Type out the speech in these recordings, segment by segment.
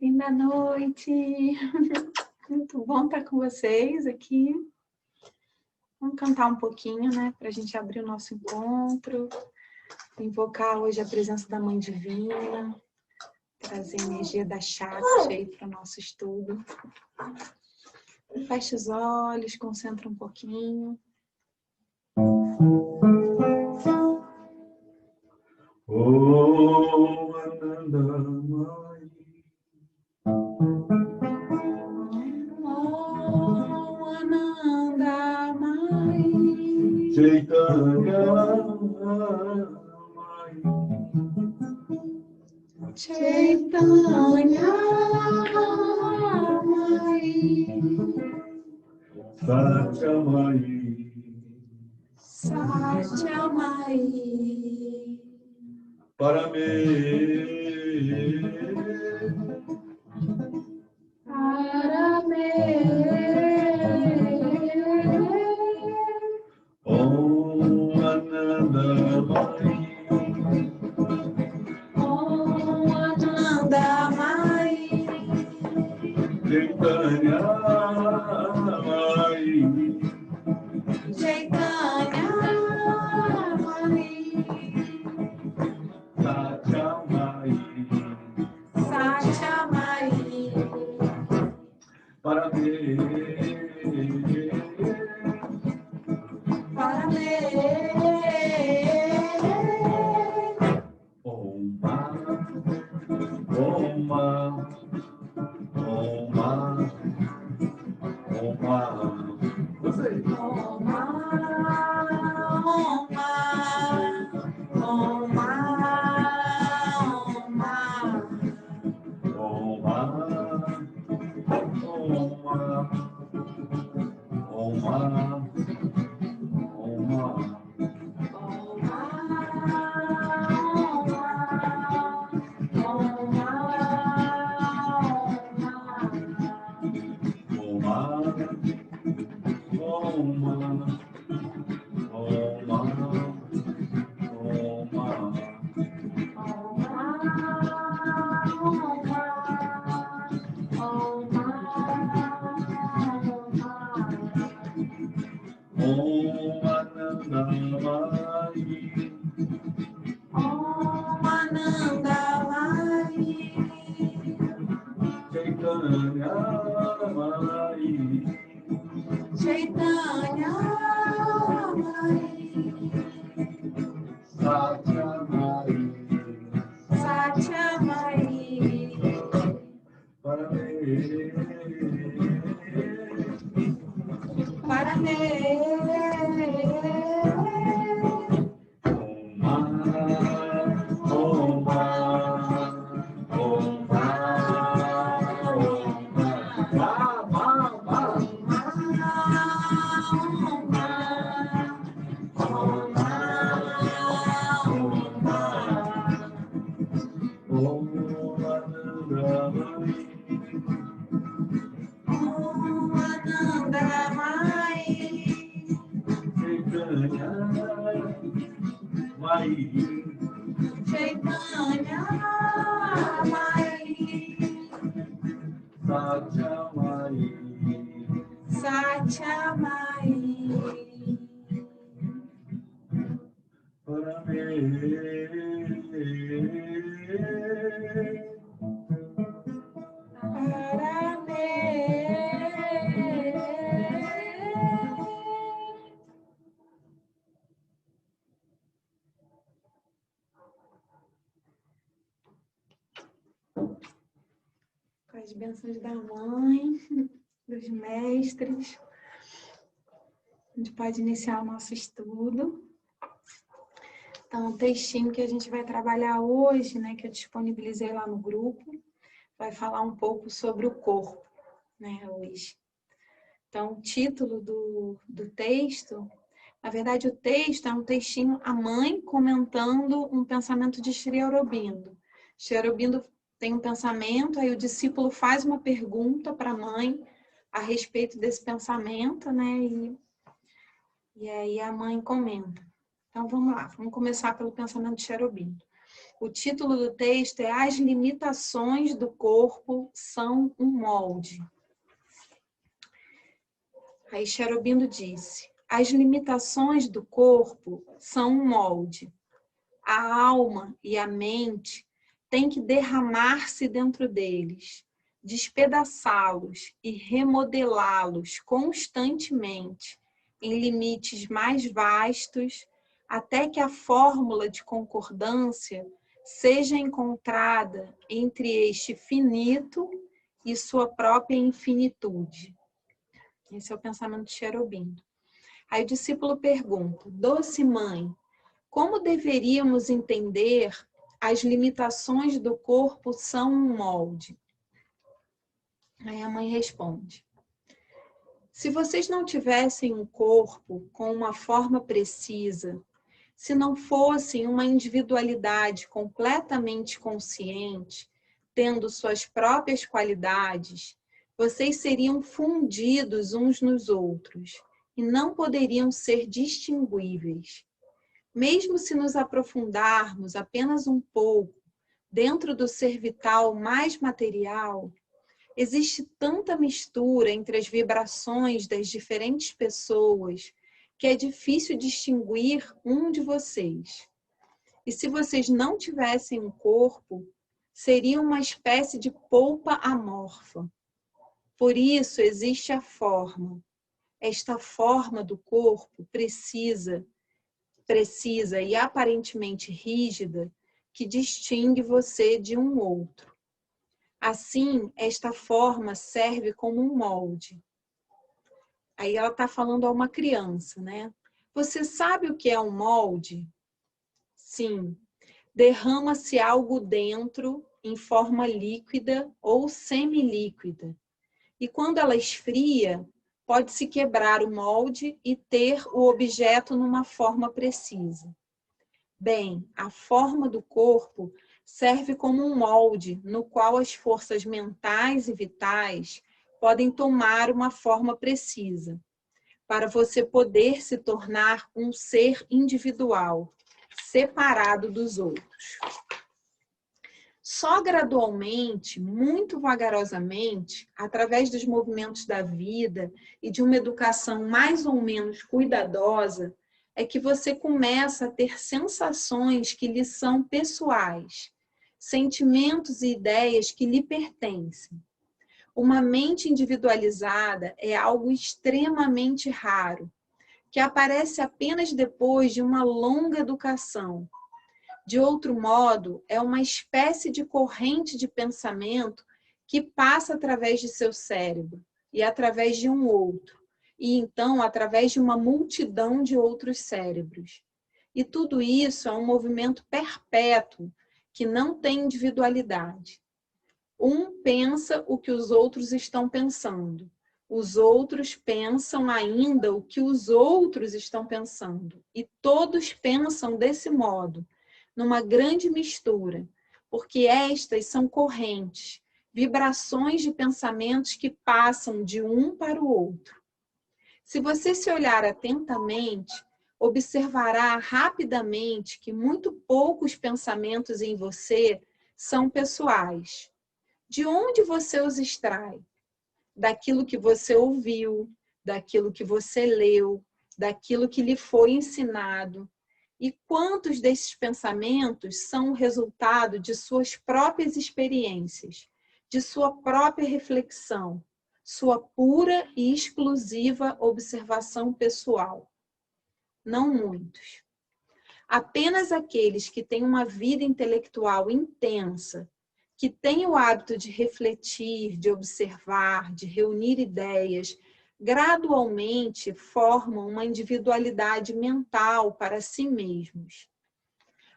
Linda noite! Muito bom estar com vocês aqui. Vamos cantar um pouquinho, né? Para a gente abrir o nosso encontro. Invocar hoje a presença da Mãe Divina. Trazer a energia da Shakti aí para o nosso estudo. Feche os olhos, concentra um pouquinho. Oh, Anandamai. Oh, Anandamai. Chaitanya Chaitanya Mai. Satyamai. Satyamai. Parame. Parame. Om Anandamai. Om Anandamai. Chaitanya Mai. Chaitanya Mai. Satyamai. Satyamai. Parame. Parame. Oma, Oma, Oma, Oma. Você. Oma, Oma, Oma, Oma. Oma, Oma, Oma, Oma. Chaitanya Mai. Satyamai. Satyamai. Parame. Chaitanya Mai. Satyamai. Com as bênçãos da mãe, dos mestres, a gente pode iniciar o nosso estudo. Então, o textinho que a gente vai trabalhar hoje, né, que eu disponibilizei lá no grupo, vai falar um pouco sobre o corpo, né, hoje. Então, o título do texto, na verdade, o texto é um textinho, a mãe comentando um pensamento de Sri Aurobindo. Sri Aurobindo tem um pensamento, aí o discípulo faz uma pergunta para a mãe a respeito desse pensamento, né, e aí a mãe comenta. Então, vamos lá, vamos começar pelo pensamento de Sri Aurobindo. O título do texto é As limitações do corpo são um molde. Aí Sri Aurobindo disse, as limitações do corpo são um molde. A alma e a mente têm que derramar-se dentro deles, despedaçá-los e remodelá-los constantemente em limites mais vastos, até que a fórmula de concordância seja encontrada entre este finito e sua própria infinitude. Esse é o pensamento de Sri Aurobindo. Aí o discípulo pergunta, doce mãe, como deveríamos entender as limitações do corpo são um molde? Aí a mãe responde, se vocês não tivessem um corpo com uma forma precisa, se não fossem uma individualidade completamente consciente, tendo suas próprias qualidades, vocês seriam fundidos uns nos outros e não poderiam ser distinguíveis. Mesmo se nos aprofundarmos apenas um pouco dentro do ser vital mais material, existe tanta mistura entre as vibrações das diferentes pessoas que é difícil distinguir um de vocês. E se vocês não tivessem um corpo, seria uma espécie de polpa amorfa. Por isso existe a forma. Esta forma do corpo precisa e aparentemente rígida que distingue você de um outro. Assim, esta forma serve como um molde. Aí ela está falando a uma criança, né? Você sabe o que é um molde? Sim. Derrama-se algo dentro em forma líquida ou semilíquida. E quando ela esfria, pode-se quebrar o molde e ter o objeto numa forma precisa. Bem, a forma do corpo serve como um molde no qual as forças mentais e vitais podem tomar uma forma precisa, para você poder se tornar um ser individual, separado dos outros. Só gradualmente, muito vagarosamente, através dos movimentos da vida e de uma educação mais ou menos cuidadosa, é que você começa a ter sensações que lhe são pessoais, sentimentos e ideias que lhe pertencem. Uma mente individualizada é algo extremamente raro, que aparece apenas depois de uma longa educação. De outro modo, é uma espécie de corrente de pensamento que passa através de seu cérebro e através de um outro, e então através de uma multidão de outros cérebros. E tudo isso é um movimento perpétuo que não tem individualidade. Um pensa o que os outros estão pensando. Os outros pensam ainda o que os outros estão pensando. E todos pensam desse modo, numa grande mistura, porque estas são correntes, vibrações de pensamentos que passam de um para o outro. Se você se olhar atentamente, observará rapidamente que muito poucos pensamentos em você são pessoais. De onde você os extrai? Daquilo que você ouviu, daquilo que você leu, daquilo que lhe foi ensinado. E quantos desses pensamentos são o resultado de suas próprias experiências, de sua própria reflexão, sua pura e exclusiva observação pessoal? Não muitos. Apenas aqueles que têm uma vida intelectual intensa, que têm o hábito de refletir, de observar, de reunir ideias, gradualmente formam uma individualidade mental para si mesmos.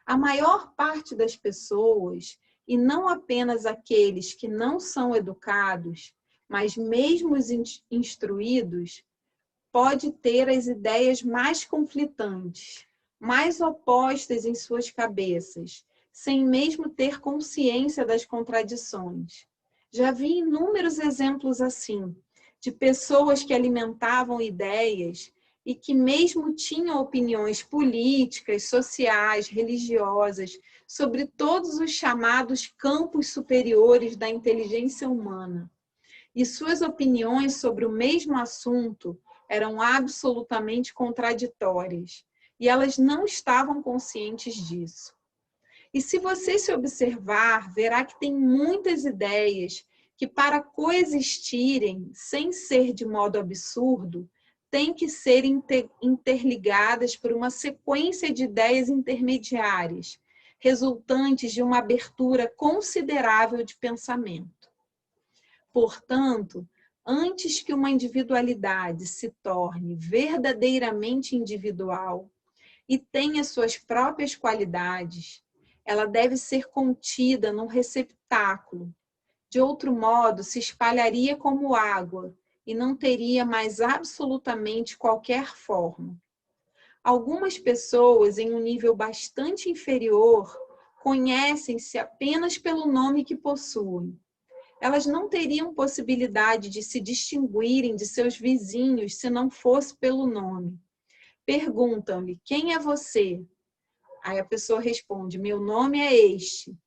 A maior parte das pessoas, e não apenas aqueles que não são educados, mas mesmo os instruídos, pode ter as ideias mais conflitantes, mais opostas em suas cabeças, sem mesmo ter consciência das contradições. Já vi inúmeros exemplos assim, de pessoas que alimentavam ideias e que mesmo tinham opiniões políticas, sociais, religiosas, sobre todos os chamados campos superiores da inteligência humana. E suas opiniões sobre o mesmo assunto eram absolutamente contraditórias, e elas não estavam conscientes disso. E se você se observar, verá que tem muitas ideias que, para coexistirem sem ser de modo absurdo, têm que ser interligadas por uma sequência de ideias intermediárias, resultantes de uma abertura considerável de pensamento. Portanto, antes que uma individualidade se torne verdadeiramente individual e tenha suas próprias qualidades, ela deve ser contida num receptáculo. De outro modo, se espalharia como água e não teria mais absolutamente qualquer forma. Algumas pessoas, em um nível bastante inferior, conhecem-se apenas pelo nome que possuem. Elas não teriam possibilidade de se distinguirem de seus vizinhos se não fosse pelo nome. Perguntam-lhe: quem é você? Aí a pessoa responde: meu nome é este.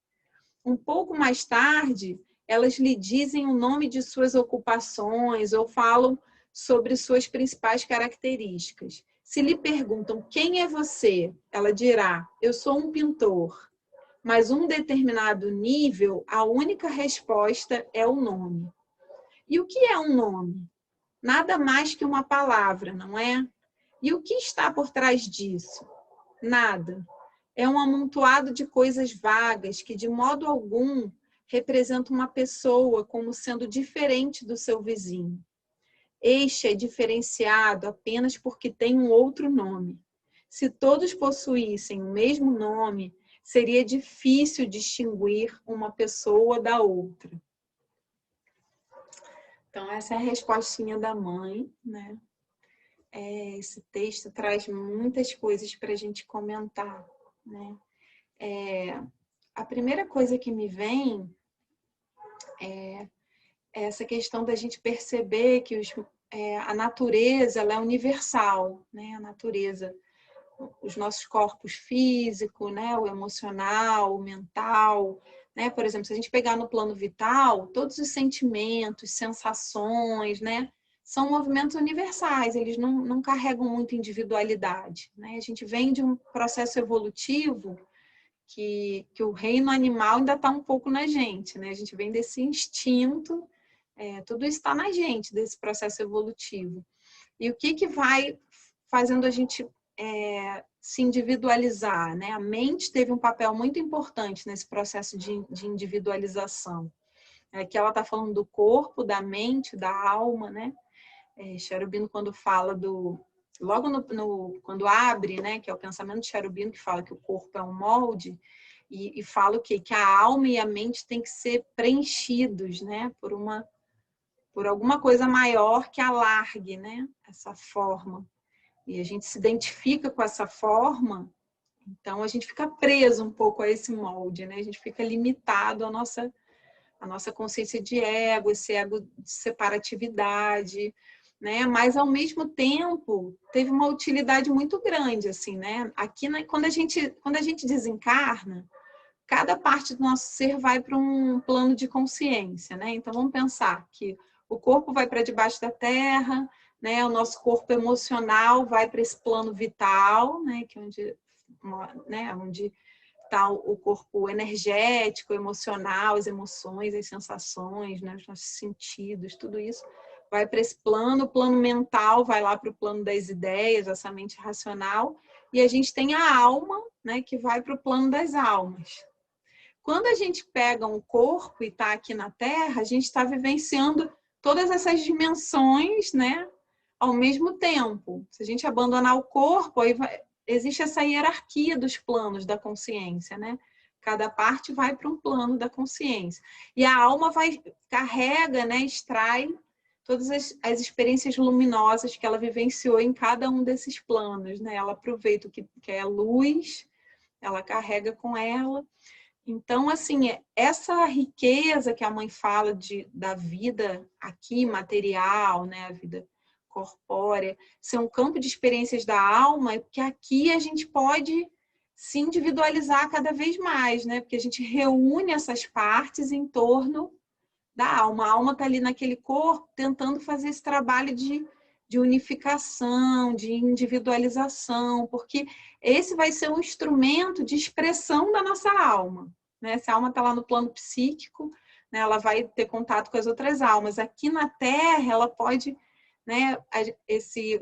Um pouco mais tarde, elas lhe dizem o nome de suas ocupações ou falam sobre suas principais características. Se lhe perguntam quem é você, ela dirá: eu sou um pintor. Mas um determinado nível, a única resposta é o nome. E o que é um nome? Nada mais que uma palavra, não é? E o que está por trás disso? Nada. É um amontoado de coisas vagas que, de modo algum, representam uma pessoa como sendo diferente do seu vizinho. Este é diferenciado apenas porque tem um outro nome. Se todos possuíssem o mesmo nome, seria difícil distinguir uma pessoa da outra. Então, essa é a respostinha da mãe, né? Esse texto traz muitas coisas para a gente comentar, né? A primeira coisa que me vem é essa questão da gente perceber que a natureza ela é universal, né? A natureza, os nossos corpos físicos, né? O emocional, o mental, né? Por exemplo, se a gente pegar no plano vital, todos os sentimentos, sensações, né? São movimentos universais, eles não carregam muita individualidade, né? A gente vem de um processo evolutivo que o reino animal ainda está um pouco na gente, né? A gente vem desse instinto, tudo isso está na gente, desse processo evolutivo. E o que vai fazendo a gente se individualizar, né? A mente teve um papel muito importante nesse processo de individualização. Aqui ela está falando do corpo, da mente, da alma, né? Cherubino, quando fala logo quando abre, né, que é o pensamento de Cherubino, que fala que o corpo é um molde, e fala o quê? Que a alma e a mente têm que ser preenchidos, né, por alguma coisa maior que alargue, né, essa forma. E a gente se identifica com essa forma, então a gente fica preso um pouco a esse molde, né, a gente fica limitado à nossa consciência de ego, esse ego de separatividade, né? Mas ao mesmo tempo teve uma utilidade muito grande, assim, né? Aqui, quando a gente desencarna, cada parte do nosso ser vai para um plano de consciência, né? Então vamos pensar que o corpo vai para debaixo da terra, né? O nosso corpo emocional vai para esse plano vital, né? Que é onde está o corpo energético, emocional, as emoções, as sensações, né? Os nossos sentidos, tudo isso vai para esse plano, o plano mental vai lá para o plano das ideias, essa mente racional, e a gente tem a alma, né, que vai para o plano das almas. Quando a gente pega um corpo e está aqui na Terra, a gente está vivenciando todas essas dimensões, né, ao mesmo tempo. Se a gente abandonar o corpo, aí existe essa hierarquia dos planos da consciência, né? Cada parte vai para um plano da consciência. E a alma carrega, né, extrai todas as experiências luminosas que ela vivenciou em cada um desses planos, né? Ela aproveita o que é luz, ela carrega com ela. Então, assim, essa riqueza que a mãe fala da vida aqui, material, né? A vida corpórea, ser um campo de experiências da alma, é porque aqui a gente pode se individualizar cada vez mais, né? Porque a gente reúne essas partes em torno da alma. A alma está ali naquele corpo tentando fazer esse trabalho de unificação, de individualização, porque esse vai ser um instrumento de expressão da nossa alma, né? Se a alma está lá no plano psíquico, né, ela vai ter contato com as outras almas. Aqui na Terra, ela pode, né,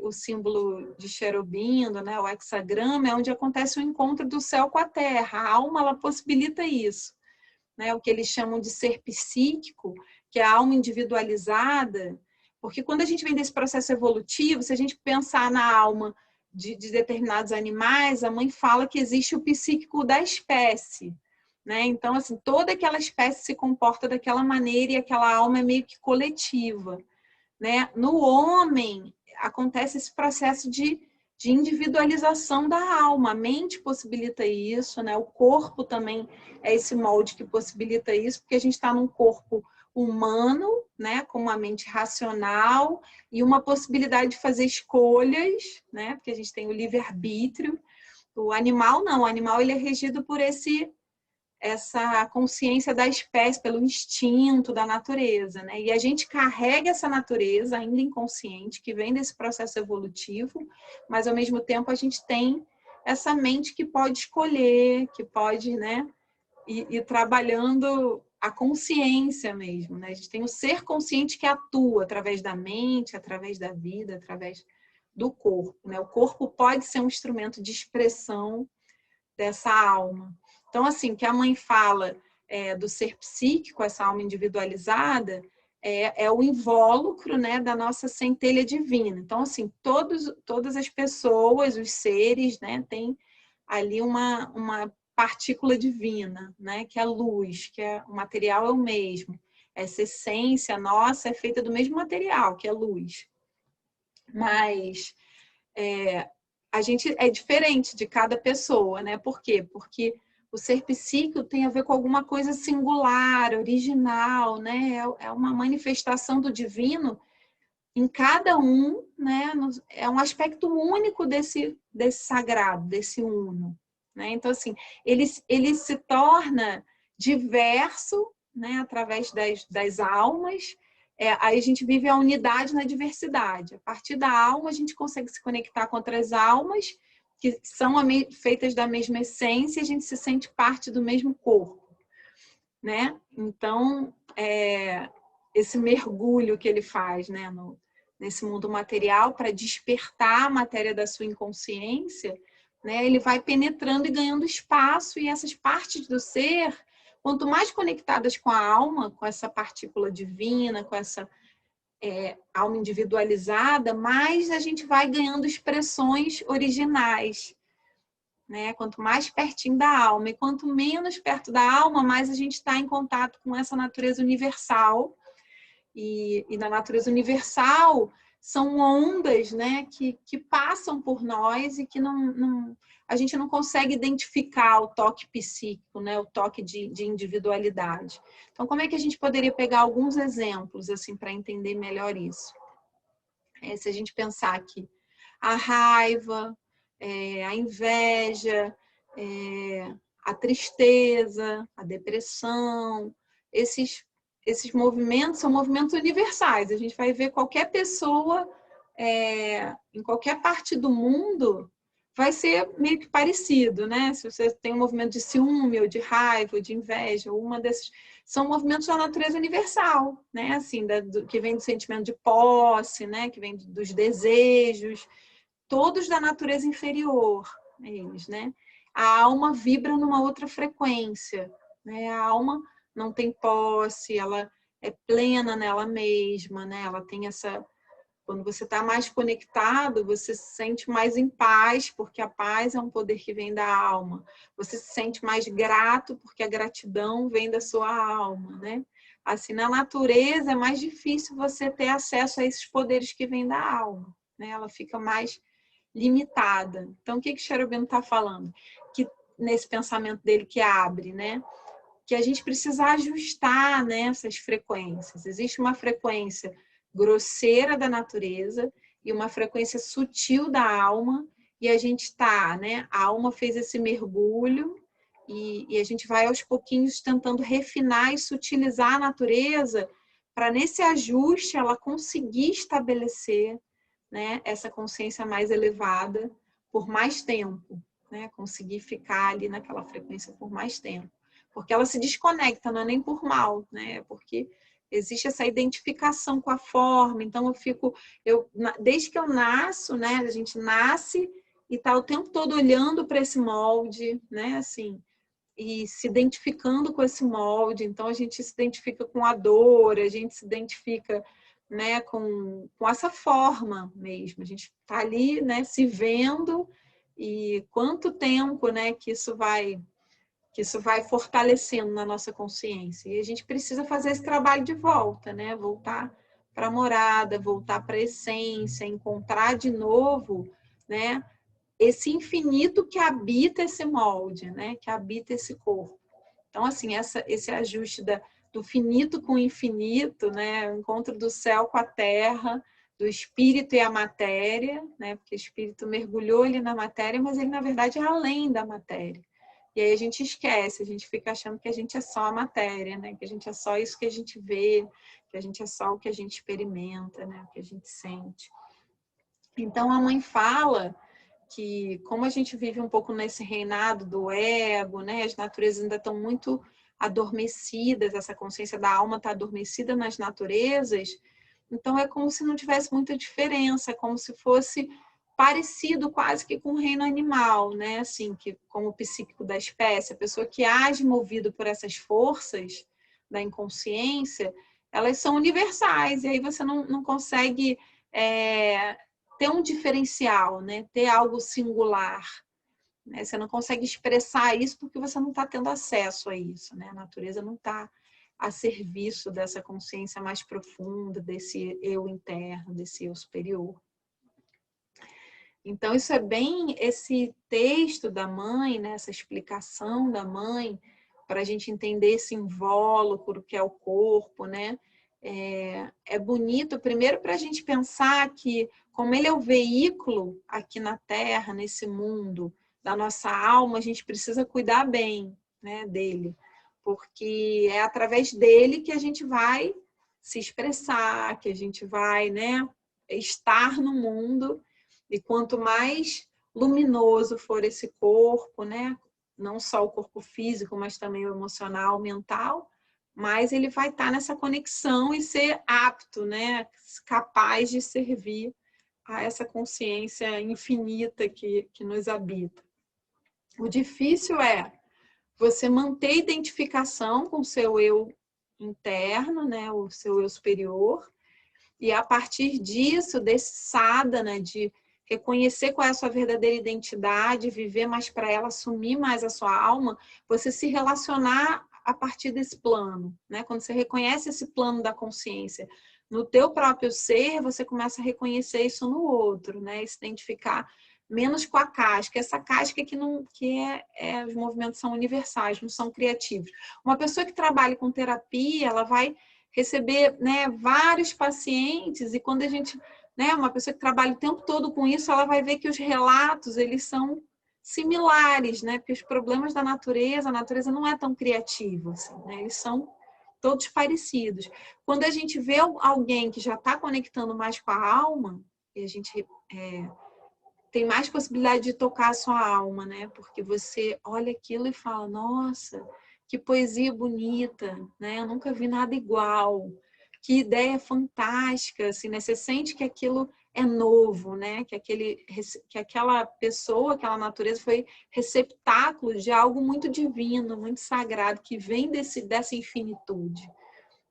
o símbolo de Cherubindo, né, o hexagrama, é onde acontece o encontro do céu com a Terra. A alma, ela possibilita isso, né, o que eles chamam de ser psíquico, que é a alma individualizada, porque quando a gente vem desse processo evolutivo, se a gente pensar na alma de determinados animais, a mãe fala que existe o psíquico da espécie, né? Então, assim, toda aquela espécie se comporta daquela maneira e aquela alma é meio que coletiva, né? No homem, acontece esse processo de individualização da alma. A mente possibilita isso, né? O corpo também é esse molde que possibilita isso, porque a gente está num corpo humano, né? Com uma mente racional e uma possibilidade de fazer escolhas, né? Porque a gente tem o livre-arbítrio. O animal não, o animal ele é regido por essa consciência da espécie, pelo instinto da natureza, né? E a gente carrega essa natureza ainda inconsciente, que vem desse processo evolutivo, mas ao mesmo tempo a gente tem essa mente que pode escolher, que pode, né, ir trabalhando a consciência mesmo, né? A gente tem o ser consciente que atua através da mente, através da vida, através do corpo, né? O corpo pode ser um instrumento de expressão dessa alma. Então, assim, que a mãe fala do ser psíquico, essa alma individualizada, é o invólucro, né, da nossa centelha divina. Então, assim, todas as pessoas, os seres, né, têm ali uma partícula divina, né, que é a luz, o material é o mesmo. Essa essência nossa é feita do mesmo material, que é luz. Mas a gente é diferente de cada pessoa, né? Por quê? Porque o ser psíquico tem a ver com alguma coisa singular, original, né? É uma manifestação do divino em cada um, né? É um aspecto único desse sagrado, desse uno, né? Então, assim, ele se torna diverso, né? Através das almas. Aí a gente vive a unidade na diversidade. A partir da alma, a gente consegue se conectar com outras almas que são feitas da mesma essência e a gente se sente parte do mesmo corpo, né? Então, esse mergulho que ele faz, né, nesse mundo material para despertar a matéria da sua inconsciência, né, ele vai penetrando e ganhando espaço, e essas partes do ser, quanto mais conectadas com a alma, com essa partícula divina, com essa alma individualizada, mais a gente vai ganhando expressões originais, né? Quanto mais pertinho da alma, e quanto menos perto da alma, mais a gente está em contato com essa natureza universal. E na natureza universal são ondas, né, que passam por nós e que a gente não consegue identificar o toque psíquico, né, o toque de individualidade. Então, como é que a gente poderia pegar alguns exemplos assim para entender melhor isso? Se a gente pensar aqui, a raiva, a inveja, a tristeza, a depressão, esses movimentos são movimentos universais. A gente vai ver qualquer pessoa em qualquer parte do mundo vai ser meio que parecido, né? Se você tem um movimento de ciúme, ou de raiva, ou de inveja, ou uma desses, são movimentos da natureza universal, né? Assim, que vem do sentimento de posse, né? Que vem dos desejos, todos da natureza inferior, eles, né? A alma vibra numa outra frequência, né? A alma não tem posse, ela é plena nela mesma, né? Ela tem essa... Quando você está mais conectado, você se sente mais em paz, porque a paz é um poder que vem da alma. Você se sente mais grato, porque a gratidão vem da sua alma, né? Assim, na natureza é mais difícil você ter acesso a esses poderes que vêm da alma, né? Ela fica mais limitada. Então, o que Cherubindo está falando? Que nesse pensamento dele que abre, né? Que a gente precisa ajustar, né, essas frequências. Existe uma frequência grosseira da natureza, e uma frequência sutil da alma, e a gente está, né? A alma fez esse mergulho e a gente vai aos pouquinhos tentando refinar e sutilizar a natureza para nesse ajuste ela conseguir estabelecer, né, essa consciência mais elevada por mais tempo, né? Conseguir ficar ali naquela frequência por mais tempo. Porque ela se desconecta, não é nem por mal, né? É porque existe essa identificação com a forma. Então desde que eu nasço, né? A gente nasce e está o tempo todo olhando para esse molde, né? Assim, e se identificando com esse molde. Então a gente se identifica com a dor, a gente se identifica, né, com essa forma mesmo. A gente está ali, né, se vendo, e quanto tempo, né, que isso vai fortalecendo na nossa consciência. E a gente precisa fazer esse trabalho de volta, né? Voltar para a morada, voltar para a essência, encontrar de novo, né, esse infinito que habita esse molde, né? Que habita esse corpo. Então, assim, esse ajuste do finito com o infinito, né? O encontro do céu com a terra, do espírito e a matéria, né? Porque o espírito mergulhou ali na matéria, mas ele, na verdade, é além da matéria. E aí a gente esquece, a gente fica achando que a gente é só a matéria, né? Que a gente é só isso que a gente vê, que a gente é só o que a gente experimenta, né? O que a gente sente. Então, a mãe fala que, como a gente vive um pouco nesse reinado do ego, né? As naturezas ainda estão muito adormecidas, essa consciência da alma está adormecida nas naturezas, então é como se não tivesse muita diferença, é como se fosse parecido quase que com o reino animal, né? Assim, que como o psíquico da espécie, a pessoa que age movido por essas forças da inconsciência, elas são universais, e aí você não consegue ter um diferencial, né? Ter algo singular. Né? Você não consegue expressar isso porque você não está tendo acesso a isso. Né? A natureza não está a serviço dessa consciência mais profunda, desse eu interno, desse eu superior. Então, isso é bem esse texto da mãe, né? Essa explicação da mãe, para a gente entender esse invólucro que é o corpo, né? É bonito, primeiro, para a gente pensar que, como ele é o veículo aqui na Terra, nesse mundo da nossa alma, a gente precisa cuidar bem, né, dele, porque é através dele que a gente vai se expressar, que a gente vai, né, estar no mundo. E quanto mais luminoso for esse corpo, né, não só o corpo físico, mas também o emocional, o mental, mais ele vai estar nessa conexão e ser apto, né, capaz de servir a essa consciência infinita que nos habita. O difícil é você manter identificação com o seu eu interno, né, o seu eu superior, e a partir disso, desse sadhana, de reconhecer qual é a sua verdadeira identidade, viver mais para ela, assumir mais a sua alma, você se relacionar a partir desse plano, né? Quando você reconhece esse plano da consciência no teu próprio ser, você começa a reconhecer isso no outro, né? E se identificar menos com a casca, essa casca os movimentos são universais, não são criativos. Uma pessoa que trabalha com terapia, ela vai receber, né, vários pacientes, e quando a gente, né, uma pessoa que trabalha o tempo todo com isso, ela vai ver que os relatos, eles são similares, né, porque os problemas da natureza, a natureza não é tão criativa, assim, né, eles são todos parecidos. Quando a gente vê alguém que já está conectando mais com a alma, e a gente tem mais possibilidade de tocar a sua alma, né, porque você olha aquilo e fala, nossa, que poesia bonita, né? Eu nunca vi nada igual. Que ideia fantástica, assim, né? Você sente que aquilo é novo, né? Que aquela pessoa, aquela natureza foi receptáculo de algo muito divino, muito sagrado, que vem dessa infinitude,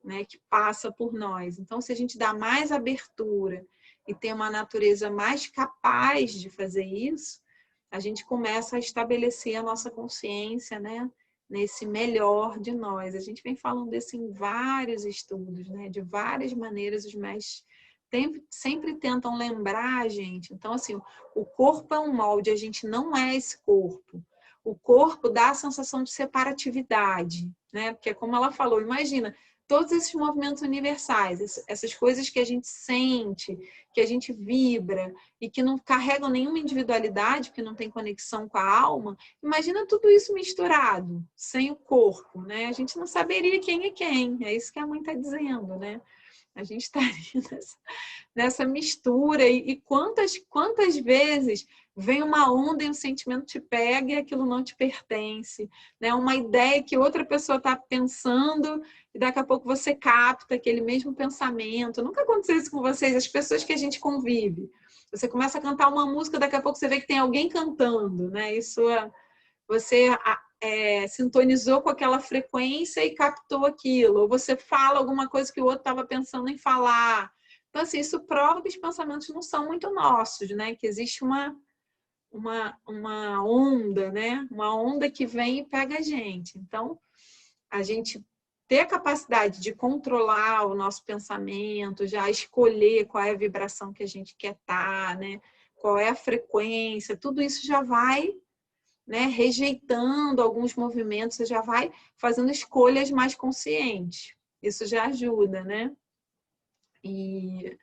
né? Que passa por nós. Então, se a gente dá mais abertura e tem uma natureza mais capaz de fazer isso, a gente começa a estabelecer a nossa consciência, né? Nesse melhor de nós. A gente vem falando disso em vários estudos, né? De várias maneiras, os mestres sempre tentam lembrar a gente. Então, assim, o corpo é um molde, a gente não é esse corpo. O corpo dá a sensação de separatividade, né? Porque, como ela falou, imagina, todos esses movimentos universais, essas coisas que a gente sente, que a gente vibra e que não carregam nenhuma individualidade, que não tem conexão com a alma, imagina tudo isso misturado, sem o corpo, né? A gente não saberia quem é quem, é isso que a mãe está dizendo, né? A gente estaria nessa mistura e quantas vezes vem uma onda e um sentimento te pega e aquilo não te pertence, né? Uma ideia que outra pessoa está pensando e daqui a pouco você capta aquele mesmo pensamento. Nunca aconteceu isso com vocês, as pessoas que a gente convive. Você começa a cantar uma música, daqui a pouco você vê que tem alguém cantando, né? Isso você sintonizou com aquela frequência e captou aquilo. Ou você fala alguma coisa que o outro estava pensando em falar. Então, assim, isso prova que os pensamentos não são muito nossos, né? Que existe uma onda, né? Uma onda que vem e pega a gente. Então, a gente ter a capacidade de controlar o nosso pensamento, já escolher qual é a vibração que a gente quer estar, né? Qual é a frequência, tudo isso já vai, né, rejeitando alguns movimentos, você já vai fazendo escolhas mais conscientes. Isso já ajuda, né? E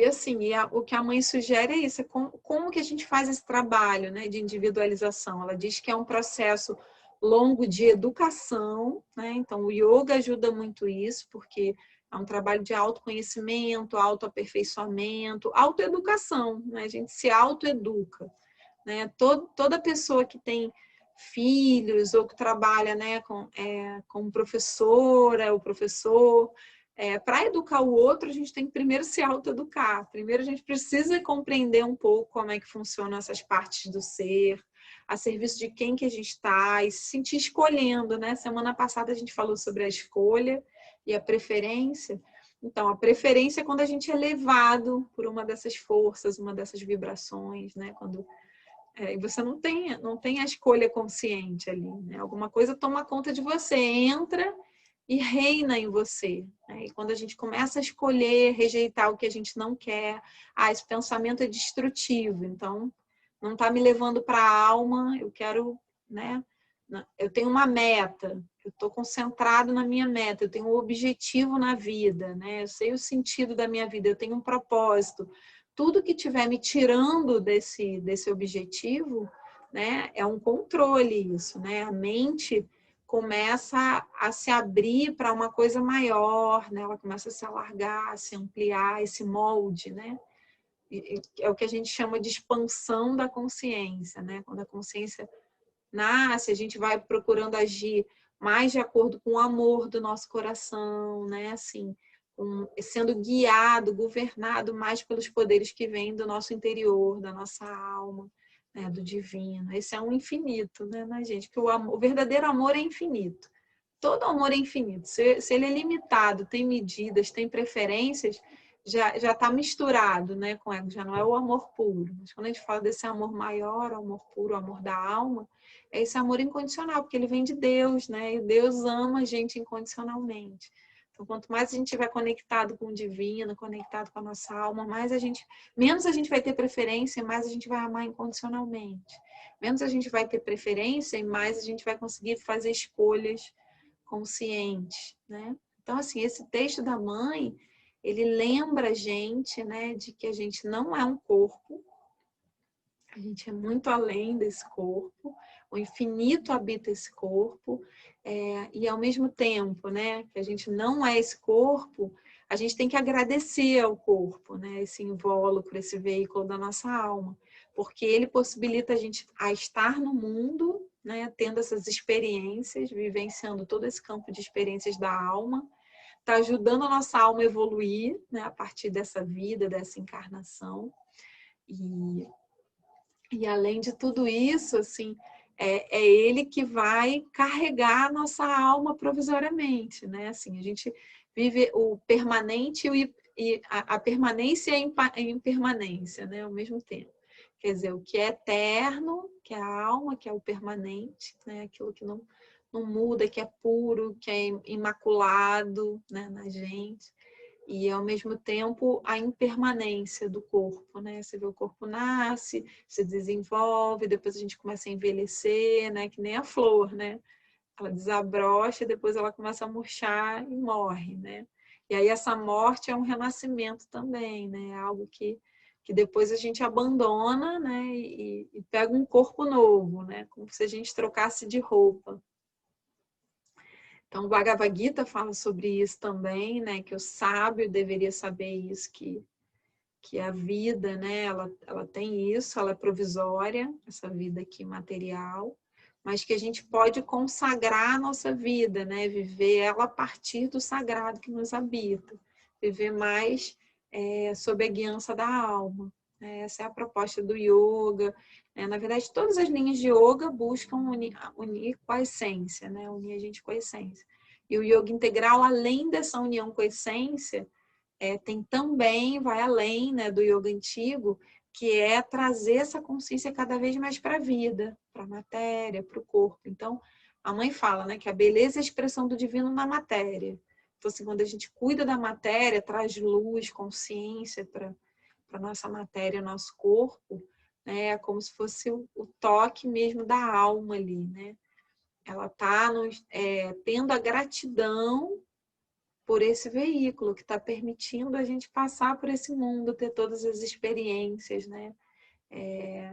assim, o que a mãe sugere é isso, é como que a gente faz esse trabalho, né, de individualização. Ela diz que é um processo longo de educação, né? Então o yoga ajuda muito isso, porque é um trabalho de autoconhecimento, autoaperfeiçoamento, autoeducação, né? A gente se autoeduca, né? Toda pessoa que tem filhos ou que trabalha, né, como professora ou professor, para educar o outro, a gente tem que primeiro se autoeducar. Primeiro a gente precisa compreender um pouco como é que funcionam essas partes do ser, a serviço de quem que a gente está e se sentir escolhendo, né? Semana passada a gente falou sobre a escolha e a preferência. Então, a preferência é quando a gente é levado por uma dessas forças, uma dessas vibrações, né? Quando e você não tem a escolha consciente ali, né? Alguma coisa toma conta de você, entra e reina em você, né? E quando a gente começa a escolher, rejeitar o que a gente não quer, esse pensamento é destrutivo, então não está me levando para a alma, eu quero, né? Eu tenho uma meta, eu estou concentrado na minha meta, eu tenho um objetivo na vida, né? Eu sei o sentido da minha vida, eu tenho um propósito. Tudo que estiver me tirando desse objetivo, né, é um controle isso, né? A mente começa a se abrir para uma coisa maior, né? Ela começa a se alargar, a se ampliar, esse molde, né? É o que a gente chama de expansão da consciência, né? Quando a consciência nasce, a gente vai procurando agir mais de acordo com o amor do nosso coração, né? Assim, sendo guiado, governado mais pelos poderes que vêm do nosso interior, da nossa alma, né? Do divino. Esse é um infinito, né, na gente? Que o verdadeiro amor é infinito. Todo amor é infinito. Se ele é limitado, tem medidas, tem preferências, já está misturado, né, com o ego, já não é o amor puro. Mas quando a gente fala desse amor maior, o amor puro, o amor da alma, é esse amor incondicional, porque ele vem de Deus, né? E Deus ama a gente incondicionalmente. Então, quanto mais a gente estiver conectado com o divino, conectado com a nossa alma, menos a gente vai ter preferência, mais a gente vai amar incondicionalmente. Menos a gente vai ter preferência e mais a gente vai conseguir fazer escolhas conscientes, né? Então, assim, esse texto da mãe, ele lembra a gente, né, de que a gente não é um corpo, a gente é muito além desse corpo, o infinito habita esse corpo, e ao mesmo tempo, né, que a gente não é esse corpo, a gente tem que agradecer ao corpo, né, esse invólucro, esse veículo da nossa alma, porque ele possibilita a gente a estar no mundo, né, tendo essas experiências, vivenciando todo esse campo de experiências da alma, está ajudando a nossa alma a evoluir, né, a partir dessa vida, dessa encarnação. E além de tudo isso, assim, é ele que vai carregar a nossa alma provisoriamente, né? Assim, a gente vive o permanente e a permanência e a impermanência, né? Ao mesmo tempo. Quer dizer, o que é eterno, que é a alma, que é o permanente, né? Aquilo que não muda, que é puro, que é imaculado, né? Na gente. E, ao mesmo tempo, a impermanência do corpo, né? Você vê o corpo nasce, se desenvolve, depois a gente começa a envelhecer, né? Que nem a flor, né? ela desabrocha, depois ela começa a murchar e morre, né? E aí essa morte é um renascimento também, né? É algo que depois a gente abandona, né? E pega um corpo novo, né? Como se a gente trocasse de roupa. Então, o Bhagavad Gita fala sobre isso também, né? Que o sábio deveria saber isso, que a vida, né? Ela tem isso, ela é provisória, essa vida aqui material, mas que a gente pode consagrar a nossa vida, né? Viver ela a partir do sagrado que nos habita, viver mais sob a guiança da alma. Essa é a proposta do yoga. Na verdade, todas as linhas de yoga buscam unir com a essência, né? Unir a gente com a essência. E o yoga integral, além dessa união com a essência, tem também, vai além, né, do yoga antigo, que é trazer essa consciência cada vez mais para a vida, para a matéria, para o corpo. Então, a mãe fala, né, que a beleza é a expressão do divino na matéria. Então, assim, quando a gente cuida da matéria, traz luz, consciência para a nossa matéria, nosso corpo, né, é como se fosse o toque mesmo da alma ali, né? Ela está tendo a gratidão por esse veículo que está permitindo a gente passar por esse mundo, ter todas as experiências, né?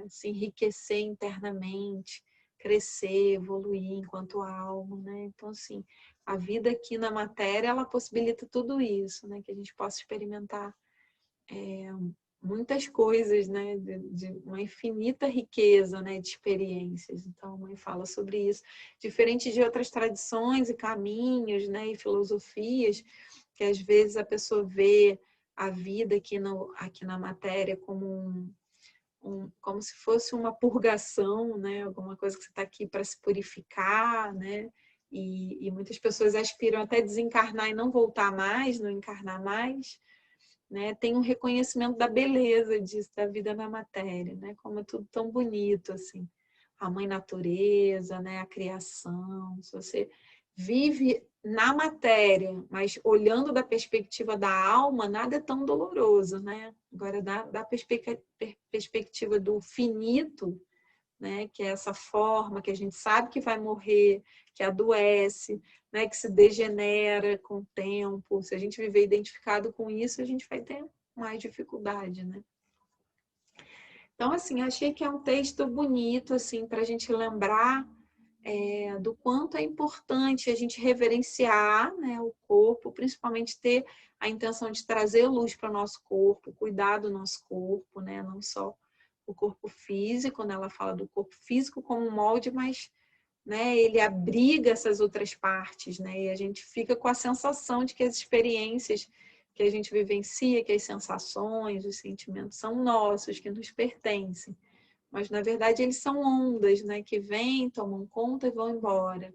Se enriquecer internamente, crescer, evoluir enquanto alma, né? Então, assim, a vida aqui na matéria, ela possibilita tudo isso, né? Que a gente possa experimentar muitas coisas, né? De uma infinita riqueza, né? De experiências. Então, a mãe fala sobre isso. Diferente de outras tradições e caminhos, né? E filosofias, que às vezes a pessoa vê a vida aqui na matéria como como se fosse uma purgação, né? Alguma coisa que você está aqui para se purificar, né? E muitas pessoas aspiram até desencarnar e não voltar mais, não encarnar mais, né? Tem um reconhecimento da beleza disso, da vida na matéria, né? Como é tudo tão bonito, assim. A mãe natureza, né? A criação. Se você vive na matéria, mas olhando da perspectiva da alma, nada é tão doloroso, né? Agora, da perspectiva do finito, né? Que é essa forma que a gente sabe que vai morrer, que adoece, né? Que se degenera com o tempo. Se a gente viver identificado com isso, a gente vai ter mais dificuldade, né? Então, assim, achei que é um texto bonito, assim, para a gente lembrar do quanto é importante a gente reverenciar, né, o corpo, principalmente ter a intenção de trazer luz para o nosso corpo, cuidar do nosso corpo, né, não só o corpo físico, né, ela fala do corpo físico como molde, mas, né, ele abriga essas outras partes, né, e a gente fica com a sensação de que as experiências que a gente vivencia, que as sensações, os sentimentos são nossos, que nos pertencem. Mas, na verdade, eles são ondas, né? Que vêm, tomam conta e vão embora.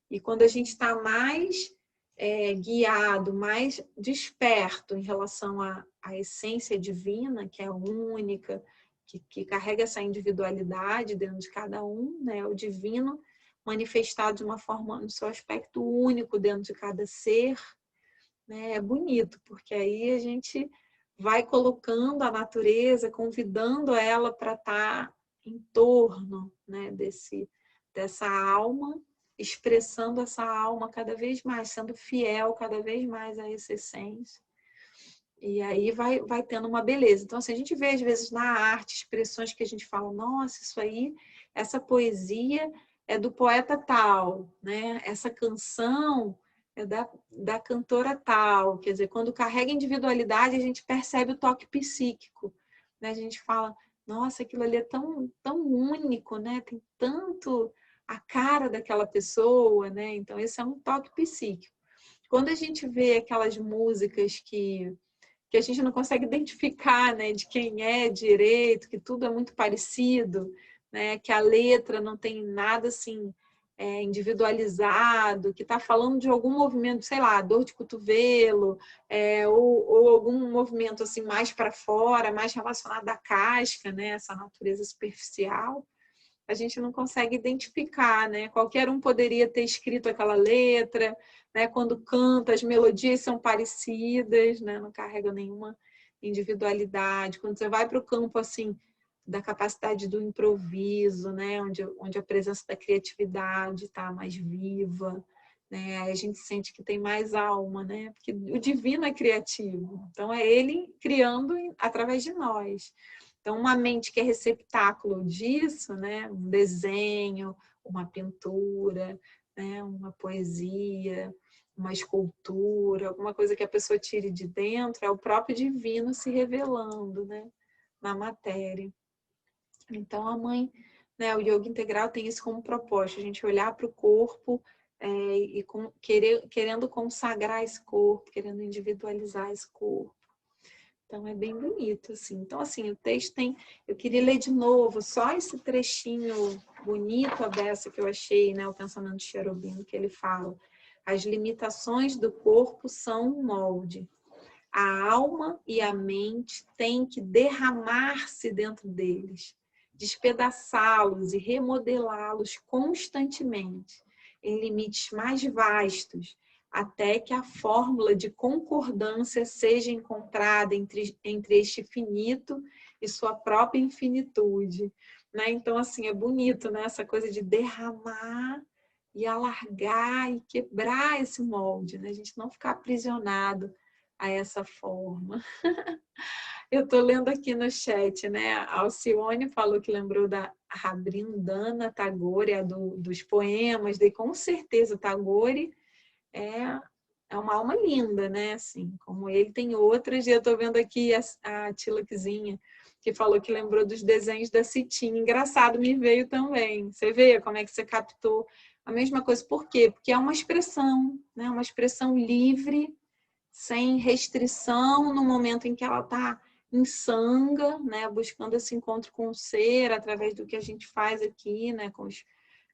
E quando a gente está mais guiado, mais desperto em relação à essência divina, que é única, que carrega essa individualidade dentro de cada um, né? O divino manifestado de uma forma, no seu aspecto único dentro de cada ser, né? É bonito, porque aí a gente vai colocando a natureza, convidando ela para estar em torno, né, dessa alma, expressando essa alma cada vez mais, sendo fiel cada vez mais a essa essência. E aí vai tendo uma beleza. Então, assim, a gente vê, às vezes, na arte, expressões que a gente fala, nossa, isso aí, essa poesia é do poeta tal, né? Essa canção é da cantora tal. Quer dizer, quando carrega individualidade, a gente percebe o toque psíquico, né? A gente fala, nossa, aquilo ali é tão único, né? Tem tanto a cara daquela pessoa, né? Então, esse é um toque psíquico. Quando a gente vê aquelas músicas que a gente não consegue identificar, né, de quem é direito, que tudo é muito parecido, né, que a letra não tem nada assim individualizado, que está falando de algum movimento, sei lá, dor de cotovelo, ou algum movimento assim mais para fora, mais relacionado à casca, né, essa natureza superficial. A gente não consegue identificar, né? Qualquer um poderia ter escrito aquela letra, né? Quando canta, as melodias são parecidas, né? Não carrega nenhuma individualidade. Quando você vai para o campo assim da capacidade do improviso, né? Onde a presença da criatividade está mais viva, né? Aí a gente sente que tem mais alma, né? Porque o divino é criativo, então é ele criando através de nós. Então, uma mente que é receptáculo disso, né? Um desenho, uma pintura, né? Uma poesia, uma escultura, alguma coisa que a pessoa tire de dentro, é o próprio divino se revelando, né? Na matéria. Então, a mãe, né, o yoga integral tem isso como propósito, a gente olhar para o corpo e querendo consagrar esse corpo, querendo individualizar esse corpo. Então, é bem bonito, assim. Então, assim, o texto tem... Eu queria ler de novo só esse trechinho bonito, a dessa que eu achei, né, o pensamento de Sri Aurobindo, que ele fala: as limitações do corpo são um molde. A alma e a mente têm que derramar-se dentro deles, despedaçá-los e remodelá-los constantemente, em limites mais vastos, até que a fórmula de concordância seja encontrada entre este finito e sua própria infinitude. Né? Então, assim, é bonito, né? Essa coisa de derramar e alargar e quebrar esse molde, né? A gente não ficar aprisionado a essa forma. Eu estou lendo aqui no chat, né? A Alcione falou que lembrou da Rabindranath Tagore, dos poemas, e com certeza o Tagore é uma alma linda, né? Assim, como ele tem outras, e eu estou vendo aqui a Tilakzinha, que falou que lembrou dos desenhos da Citinha. Engraçado, me veio também. Você vê como é que você captou a mesma coisa. Por quê? Porque é uma expressão, né? Uma expressão livre, sem restrição, no momento em que ela está em sanga, né, buscando esse encontro com o ser, através do que a gente faz aqui, né, com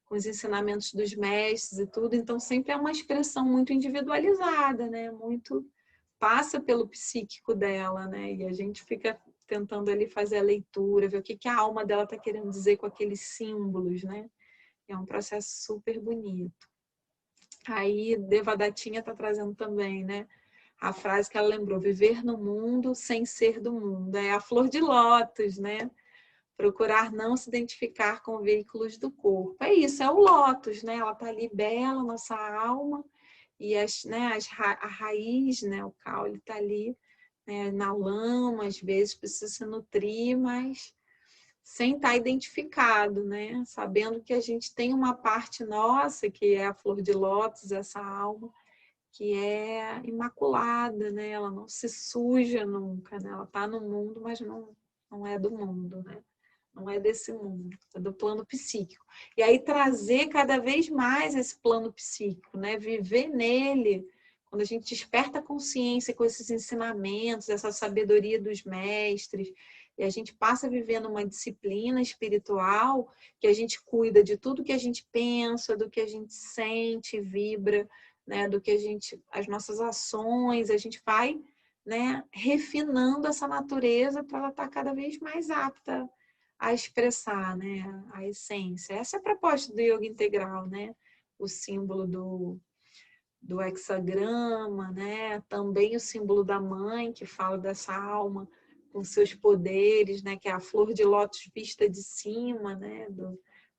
os ensinamentos dos mestres e tudo. Então, sempre é uma expressão muito individualizada, né, muito passa pelo psíquico dela, né, e a gente fica tentando ali fazer a leitura, ver o que a alma dela está querendo dizer com aqueles símbolos, né. É um processo super bonito. Aí, Devadatinha está trazendo também, né, a frase que ela lembrou: viver no mundo sem ser do mundo. É a flor de lótus, né? Procurar não se identificar com veículos do corpo. É isso, é o lótus, né? Ela está ali bela, nossa alma, e a raiz, né? O caule está ali, né? Na lama, às vezes precisa se nutrir, mas sem estar identificado, né? Sabendo que a gente tem uma parte nossa, que é a flor de lótus, essa alma, que é imaculada, né? Ela não se suja nunca, né? Ela está no mundo, mas não é do mundo, né? Não é desse mundo, é do plano psíquico. E aí trazer cada vez mais esse plano psíquico, né? Viver nele, quando a gente desperta a consciência com esses ensinamentos, essa sabedoria dos mestres, e a gente passa a viver numa disciplina espiritual que a gente cuida de tudo que a gente pensa, do que a gente sente, vibra, né, do que as nossas ações, a gente vai, né, refinando essa natureza para ela estar cada vez mais apta a expressar, né, a essência. Essa é a proposta do yoga integral, né? O símbolo do hexagrama, né? Também o símbolo da mãe, que fala dessa alma com seus poderes, né? Que é a flor de lótus vista de cima, né?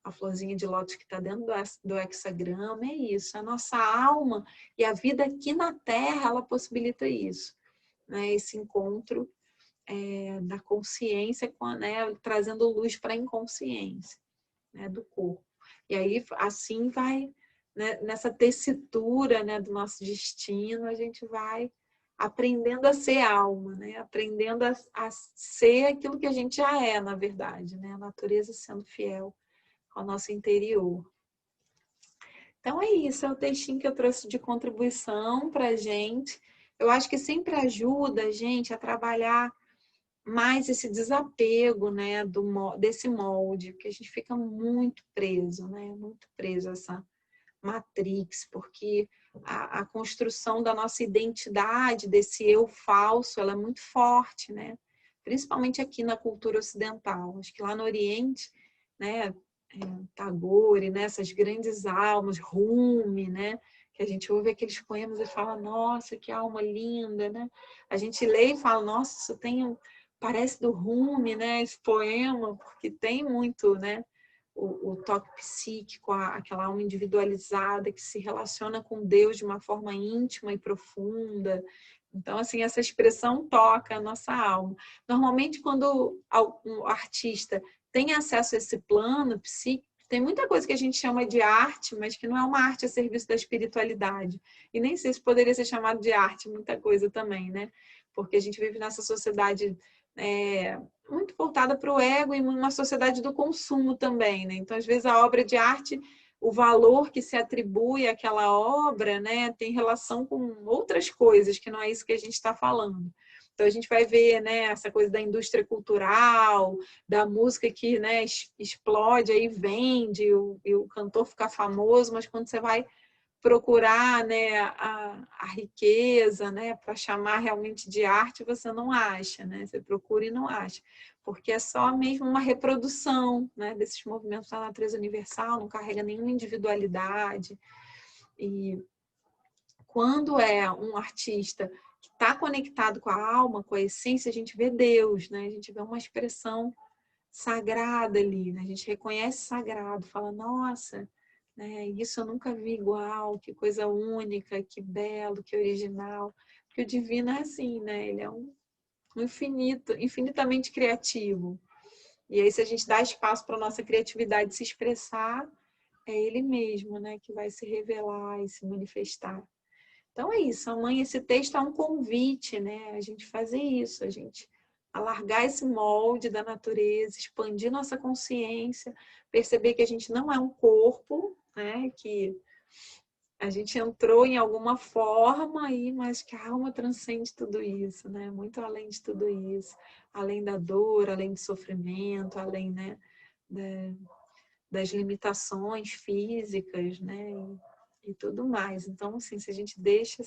A florzinha de lótus que está dentro do hexagrama. É isso, a nossa alma e a vida aqui na Terra, ela possibilita isso, né? Esse encontro da consciência, né? Trazendo luz para a inconsciência, né? Do corpo. E aí, assim vai, né? Nessa tessitura, né? Do nosso destino, a gente vai aprendendo a ser alma, né? Aprendendo a ser aquilo que a gente já é, na verdade, né? A natureza sendo fiel ao nosso interior. Então é isso, é o textinho que eu trouxe de contribuição para a gente. Eu acho que sempre ajuda a gente a trabalhar mais esse desapego, né, desse molde, porque a gente fica muito preso, né, muito preso a essa matrix, porque a construção da nossa identidade, desse eu falso, ela é muito forte, né, principalmente aqui na cultura ocidental. Acho que lá no Oriente, né, Tagore, né, essas grandes almas, Rumi, né, que a gente ouve aqueles poemas e fala, nossa, que alma linda, né? A gente lê e fala, nossa, isso tem parece do Rumi, né? Esse poema, porque tem muito, né? O toque psíquico, aquela alma individualizada que se relaciona com Deus de uma forma íntima e profunda. Então, assim, essa expressão toca a nossa alma. Normalmente, quando um artista tem acesso a esse plano psíquico, tem muita coisa que a gente chama de arte, mas que não é uma arte a serviço da espiritualidade. E nem sei se poderia ser chamado de arte, muita coisa também, né? Porque a gente vive nessa sociedade muito voltada para o ego e uma sociedade do consumo também, né? Então, às vezes, a obra de arte, o valor que se atribui àquela obra, né, tem relação com outras coisas, que não é isso que a gente está falando. Então, a gente vai ver, né, essa coisa da indústria cultural, da música que, né, explode, aí vende, e o cantor fica famoso, mas quando você vai procurar, né, a riqueza, né, para chamar realmente de arte, você não acha, né? Você procura e não acha, porque é só mesmo uma reprodução, né, desses movimentos da natureza universal, não carrega nenhuma individualidade. E quando é um artista que está conectado com a alma, com a essência, a gente vê Deus, né? A gente vê uma expressão sagrada ali, né? A gente reconhece sagrado, fala, nossa, né, isso eu nunca vi igual, que coisa única, que belo, que original. Porque o divino é assim, né? Ele é um infinito, infinitamente criativo. E aí, se a gente dá espaço para a nossa criatividade se expressar, é ele mesmo, né, que vai se revelar e se manifestar. Então é isso, mãe, esse texto é um convite, né? A gente fazer isso, a gente alargar esse molde da natureza, expandir nossa consciência, perceber que a gente não é um corpo, né? Que a gente entrou em alguma forma aí, mas que a alma transcende tudo isso, né? Muito além de tudo isso, além da dor, além do sofrimento, além, né, das limitações físicas, né? E tudo mais. Então, assim, se a gente deixa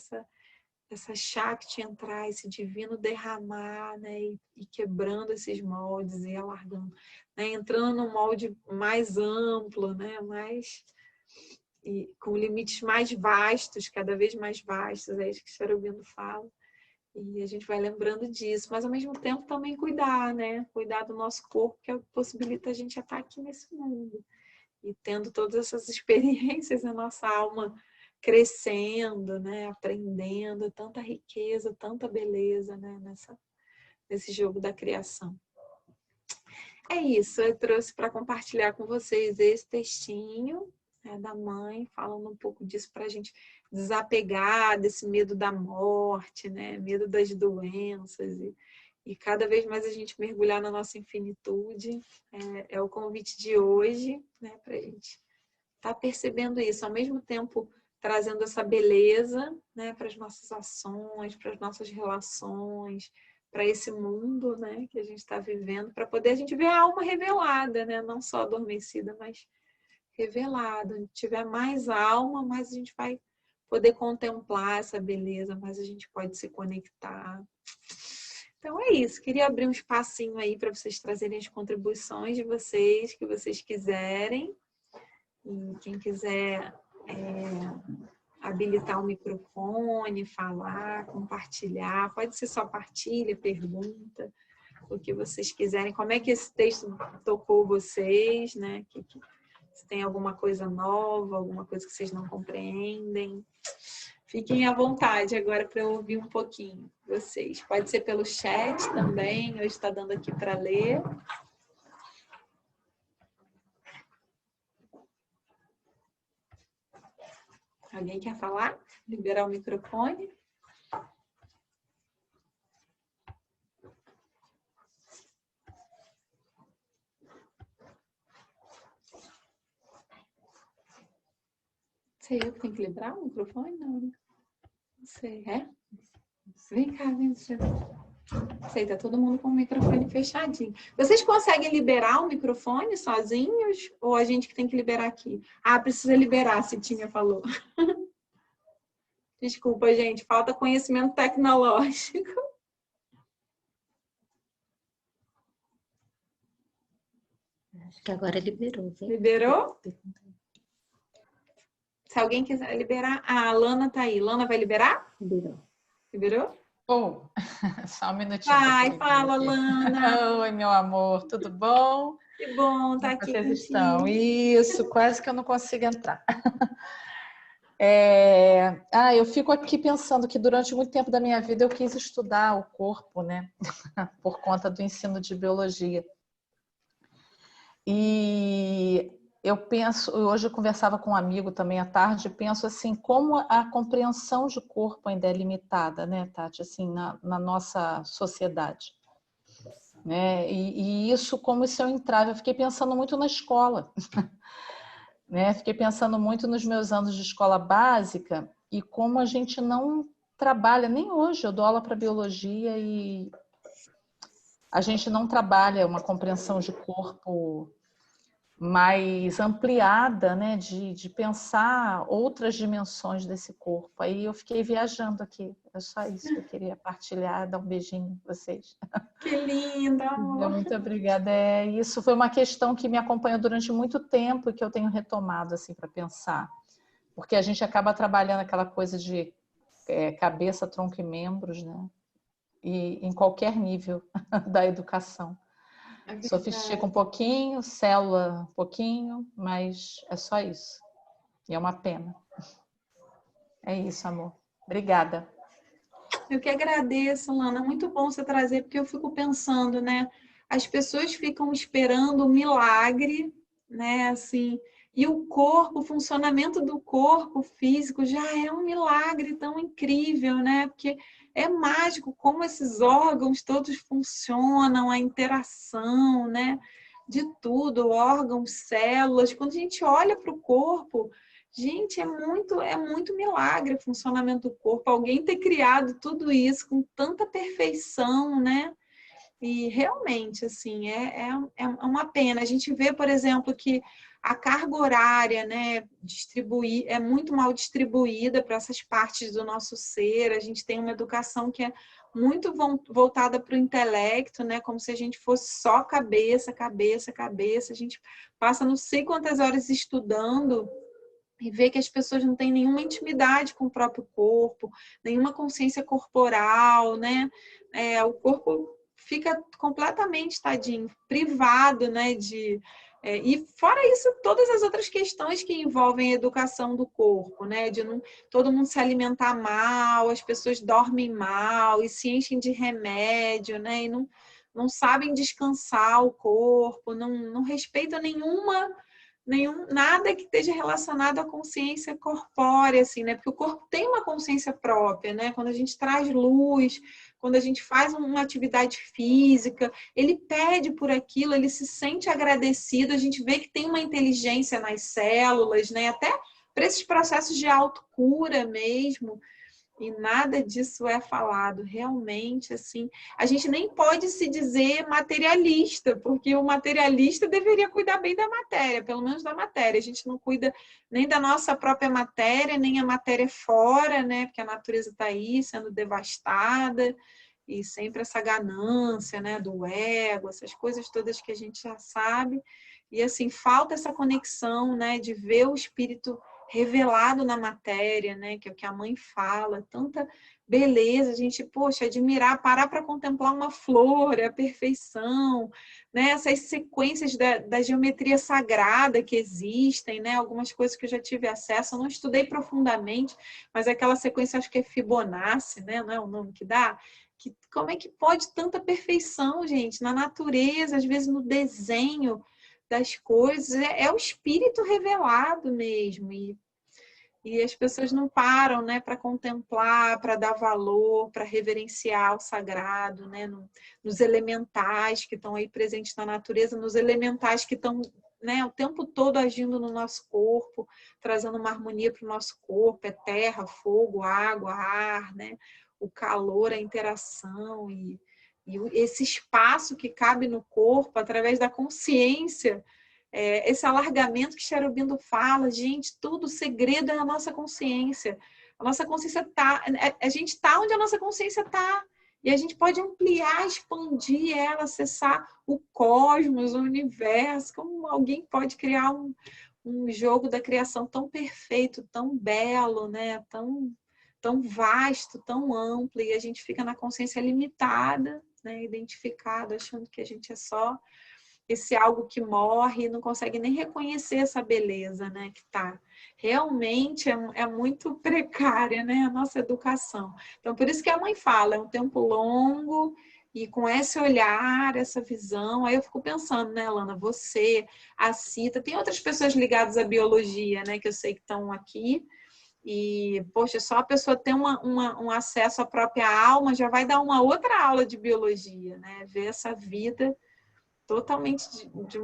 essa Shakti entrar, esse divino derramar, né? E quebrando esses moldes e alargando, né? Entrando num molde mais amplo, né? E com limites mais vastos, cada vez mais vastos, é isso que o Cherubindo fala. E a gente vai lembrando disso, mas ao mesmo tempo também cuidar, né? Cuidar do nosso corpo, que é o que possibilita a gente estar aqui nesse mundo. E tendo todas essas experiências, a nossa alma crescendo, né? Aprendendo tanta riqueza, tanta beleza, né? Nesse jogo da criação. É isso, eu trouxe para compartilhar com vocês esse textinho, né, da mãe, falando um pouco disso para a gente desapegar desse medo da morte, né? Medo das doenças e cada vez mais a gente mergulhar na nossa infinitude. É o convite de hoje, né, para a gente estar percebendo isso, ao mesmo tempo trazendo essa beleza, né, para as nossas ações, para as nossas relações, para esse mundo, né, que a gente está vivendo, para poder a gente ver a alma revelada, né, não só adormecida, mas revelada. Onde tiver mais alma, mais a gente vai poder contemplar essa beleza, mais a gente pode se conectar. Então é isso, queria abrir um espacinho aí para vocês trazerem as contribuições de vocês, que vocês quiserem. E quem quiser habilitar o microfone, falar, compartilhar, pode ser só partilha, pergunta, o que vocês quiserem. Como é que esse texto tocou vocês, né? Se tem alguma coisa nova, alguma coisa que vocês não compreendem. Fiquem à vontade agora para eu ouvir um pouquinho vocês. Pode ser pelo chat também, hoje está dando aqui para ler. Alguém quer falar? Liberar o microfone? Sei eu que tenho que liberar o microfone? Não, né? Não sei. É? Vem cá, vem. Sei, tá todo mundo com o microfone fechadinho. Vocês conseguem liberar o microfone sozinhos? Ou a gente que tem que liberar aqui? Ah, precisa liberar, a Citinha falou. Desculpa, gente. Falta conhecimento tecnológico. Acho que agora liberou, viu? Liberou? Se alguém quiser liberar... Ah, a Lana tá aí. Lana vai liberar? Liberou. Liberou? Oh, só um minutinho. Vai, fala, Lana. Oi, meu amor, tudo bom? Que bom estar Como aqui vocês contigo. estão? Isso, quase que eu não consigo entrar. Eu fico aqui pensando que durante muito tempo da minha vida eu quis estudar o corpo, né? Por conta do ensino de biologia. E eu penso, hoje eu conversava com um amigo também à tarde, penso assim, como a compreensão de corpo ainda é limitada, né, Tati, assim, na nossa sociedade. Né? E isso, como isso é um entrave, eu fiquei pensando muito na escola, né? Fiquei pensando muito nos meus anos de escola básica e como a gente não trabalha, nem hoje eu dou aula para biologia e a gente não trabalha uma compreensão de corpo mais ampliada, né, de pensar outras dimensões desse corpo. Aí eu fiquei viajando aqui, é só isso que eu queria partilhar, dar um beijinho para vocês. Que linda, amor. Muito obrigada. Isso foi uma questão que me acompanhou durante muito tempo e que eu tenho retomado assim para pensar, porque a gente acaba trabalhando aquela coisa de cabeça, tronco e membros, né? E em qualquer nível da educação. Sofistica um pouquinho, célula um pouquinho, mas é só isso. E é uma pena. É isso, amor. Obrigada. Eu que agradeço, Lana. Muito bom você trazer, porque eu fico pensando, né? As pessoas ficam esperando um milagre, né? Assim, e o corpo, o funcionamento do corpo físico já é um milagre tão incrível, né? Porque é mágico como esses órgãos todos funcionam, a interação, né? De tudo, órgãos, células. Quando a gente olha para o corpo, gente, é muito milagre o funcionamento do corpo. Alguém ter criado tudo isso com tanta perfeição, né? E realmente, assim, é uma pena. A gente vê, por exemplo, que a carga horária, né, é muito mal distribuída para essas partes do nosso ser. A gente tem uma educação que é muito voltada para o intelecto, né, como se a gente fosse só cabeça, cabeça, cabeça. A gente passa não sei quantas horas estudando e ver que as pessoas não têm nenhuma intimidade com o próprio corpo, nenhuma consciência corporal, né? O corpo fica completamente, tadinho, privado, né? E fora isso, todas as outras questões que envolvem a educação do corpo, né? De não todo mundo se alimentar mal, as pessoas dormem mal e se enchem de remédio, né? E não sabem descansar o corpo, não respeitam nada que esteja relacionado à consciência corpórea, assim, né? Porque o corpo tem uma consciência própria, né? Quando a gente traz luz, quando a gente faz uma atividade física, ele pede por aquilo, ele se sente agradecido, a gente vê que tem uma inteligência nas células, né? Até para esses processos de autocura mesmo. E nada disso é falado, realmente, assim. A gente nem pode se dizer materialista, porque o materialista deveria cuidar bem da matéria, pelo menos da matéria. A gente não cuida nem da nossa própria matéria, nem a matéria fora, né? Porque a natureza está aí sendo devastada, e sempre essa ganância, né? Do ego, essas coisas todas que a gente já sabe. E, assim, falta essa conexão, né? De ver o espírito revelado na matéria, né? Que é o que a mãe fala, tanta beleza, a gente, poxa, admirar, parar para contemplar uma flor, a perfeição, né? Essas sequências da geometria sagrada que existem, né? Algumas coisas que eu já tive acesso, eu não estudei profundamente, mas aquela sequência, acho que é Fibonacci, né? Não é o nome que dá? Como é que pode tanta perfeição, gente, na natureza, às vezes no desenho das coisas, é o espírito revelado mesmo, e as pessoas não param, né, para contemplar, para dar valor, para reverenciar o sagrado, né, nos elementais que estão aí presentes na natureza, nos elementais que estão, né, o tempo todo agindo no nosso corpo, trazendo uma harmonia para o nosso corpo, é terra, fogo, água, ar, né, o calor, a interação e esse espaço que cabe no corpo através da consciência, esse alargamento que Cherubindo fala, gente, tudo, o segredo é a nossa consciência. A nossa consciência está, a gente está onde a nossa consciência está. E a gente pode ampliar, expandir ela, acessar o cosmos, o universo. Como alguém pode criar um jogo da criação tão perfeito, tão belo, né? tão vasto, tão amplo, e a gente fica na consciência limitada, né, identificado, achando que a gente é só esse algo que morre e não consegue nem reconhecer essa beleza, né, que tá. Realmente é muito precária, né, a nossa educação. Então, por isso que a mãe fala, é um tempo longo, e com esse olhar, essa visão, aí eu fico pensando, né, Lana, você, a Cita, tem outras pessoas ligadas à biologia, né, que eu sei que estão aqui, e, poxa, só a pessoa ter um acesso à própria alma já vai dar uma outra aula de biologia, né, ver essa vida totalmente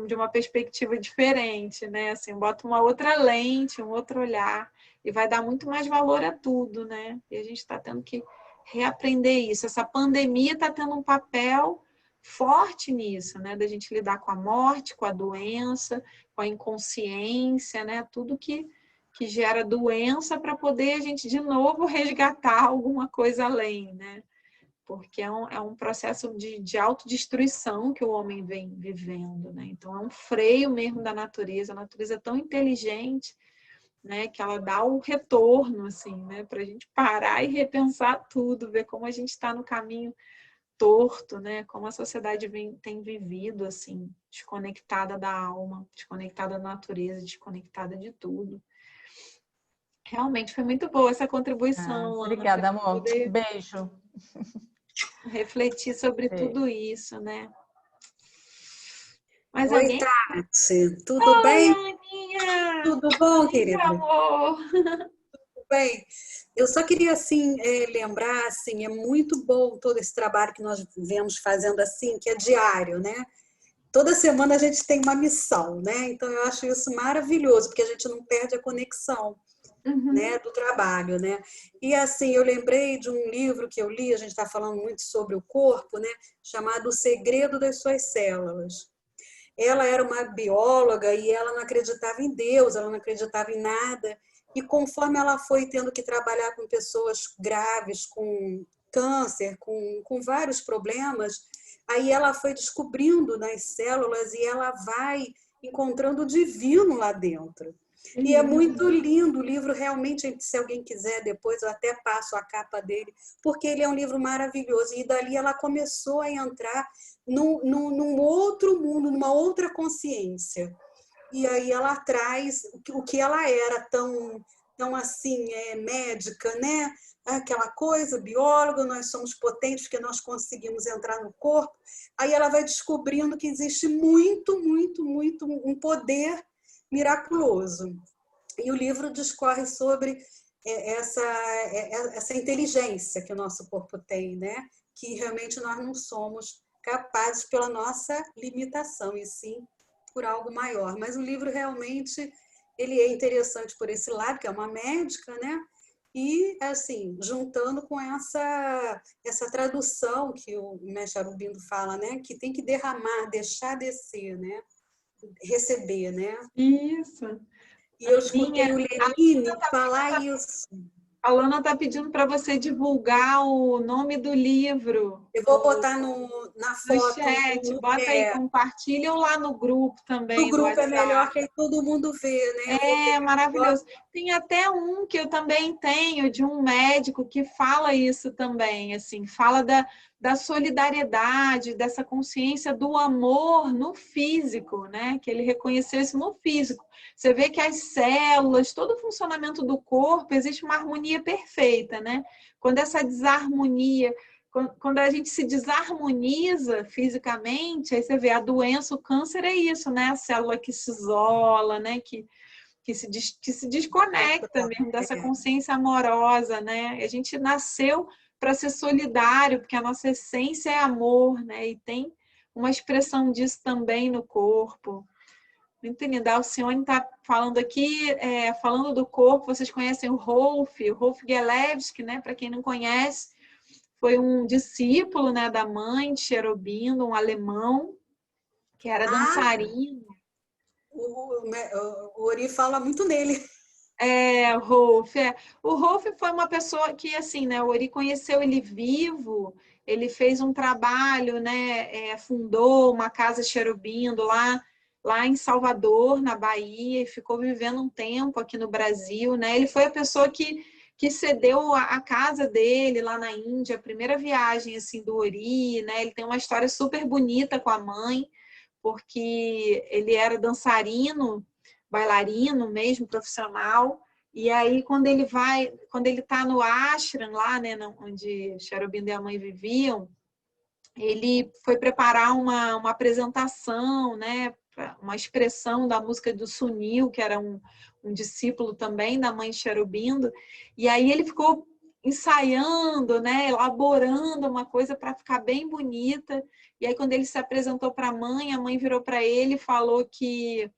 de uma perspectiva diferente, né, assim, bota uma outra lente, um outro olhar, e vai dar muito mais valor a tudo, né, e a gente está tendo que reaprender isso. Essa pandemia está tendo um papel forte nisso, né? Da gente lidar com a morte, com a doença, com a inconsciência, né? Tudo que gera doença para poder a gente de novo resgatar alguma coisa além, né? Porque é um processo de autodestruição que o homem vem vivendo, né? Então é um freio mesmo da natureza. A natureza é tão inteligente, né, que ela dá o retorno, assim, né, para a gente parar e repensar tudo, ver como a gente está no caminho torto, né, como a sociedade tem vivido, assim, desconectada da alma, desconectada da natureza, desconectada de tudo. Realmente foi muito boa essa contribuição, Ana, Obrigada, para amor. poder Beijo. refletir sobre Beijo. tudo isso, né? Mas Oi, alguém? Tati, tudo Oi, bem? Aninha! Tudo bom, Oi, querida? amor! Tudo bem? Eu só queria, assim, lembrar, assim, é muito bom todo esse trabalho que nós vemos fazendo, assim, que é diário, né? Toda semana a gente tem uma missão, né? Então eu acho isso maravilhoso, porque a gente não perde a conexão, Uhum. né, do trabalho, né? E assim, eu lembrei de um livro que eu li, a gente está falando muito sobre o corpo, né? Chamado O Segredo das Suas Células. Ela era uma bióloga e ela não acreditava em Deus, ela não acreditava em nada. E conforme ela foi tendo que trabalhar com pessoas graves, com câncer, com vários problemas, aí ela foi descobrindo nas células e ela vai encontrando o divino lá dentro. Que E é lindo. muito lindo o livro, realmente, se alguém quiser depois, eu até passo a capa dele, porque ele é um livro maravilhoso. E dali ela começou a entrar num outro mundo, numa outra consciência. E aí ela traz o que ela era tão assim, médica, né? Aquela coisa, bióloga, nós somos potentes porque nós conseguimos entrar no corpo. Aí ela vai descobrindo que existe muito, muito, muito um poder miraculoso. E o livro discorre sobre essa inteligência que o nosso corpo tem, né? Que realmente nós não somos capazes pela nossa limitação, e sim por algo maior. Mas o livro realmente ele é interessante por esse lado, que é uma médica, né? E, assim, juntando com essa tradução que o mestre Aurobindo fala, né? Que tem que derramar, deixar descer, né? Receber, né? Isso. E eu Aninha, escutei o Lenine falar isso. a Lana está pedindo para você divulgar o nome do livro Eu vou botar na no foto, chat. Bota aí, compartilha ou lá no grupo no também do grupo é melhor WhatsApp. que aí todo mundo vê, né? Eu vou É pegar agora. maravilhoso. Tem até um que eu também tenho, de um médico que fala isso também, assim, fala da solidariedade, dessa consciência do amor no físico, né? Que ele reconheceu isso no físico. Você vê que as células, todo o funcionamento do corpo, existe uma harmonia perfeita, né? Quando essa desarmonia, quando a gente se desarmoniza fisicamente, aí você vê a doença, o câncer é isso, né? A célula que se isola, né? Que se desconecta mesmo dessa consciência amorosa, né? A gente nasceu para ser solidário, porque a nossa essência é amor, né? E tem uma expressão disso também no corpo. Muito linda. A Alcione está falando aqui, falando do corpo, vocês conhecem o Rolf Gelewski, né? Para quem não conhece, foi um discípulo, né, da mãe de Cherubino, um alemão, que era dançarino. O Ori fala muito nele. O Rolf. O Rolf foi uma pessoa que, assim, né, o Ori conheceu ele vivo, ele fez um trabalho, né, fundou uma casa Cherubindo lá em Salvador, na Bahia, e ficou vivendo um tempo aqui no Brasil, né? Ele foi a pessoa que que cedeu a casa dele lá na Índia, a primeira viagem assim do Ori, né? Ele tem uma história super bonita com a mãe, porque ele era dançarino, bailarino mesmo, profissional. E aí, quando ele está no ashram lá, né, onde Sri Aurobindo e a mãe viviam, ele foi preparar uma apresentação, né, uma expressão da música do Sunil, que era um discípulo também da mãe Sri Aurobindo, e aí ele ficou ensaiando, né, elaborando uma coisa para ficar bem bonita. E aí, quando ele se apresentou para a mãe virou para ele e falou que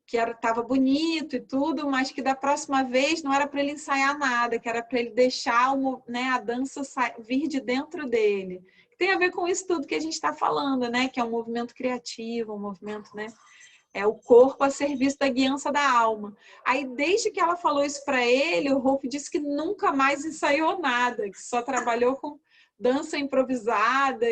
estava bonito e tudo, mas que da próxima vez não era para ele ensaiar nada, que era para ele deixar né, a dança vir de dentro dele. Tem a ver com isso tudo que a gente está falando, né? Que é um movimento criativo, um movimento, né? É o corpo a serviço da guiança da alma. Aí, desde que ela falou isso para ele, o Rolf disse que nunca mais ensaiou nada, que só trabalhou com dança improvisada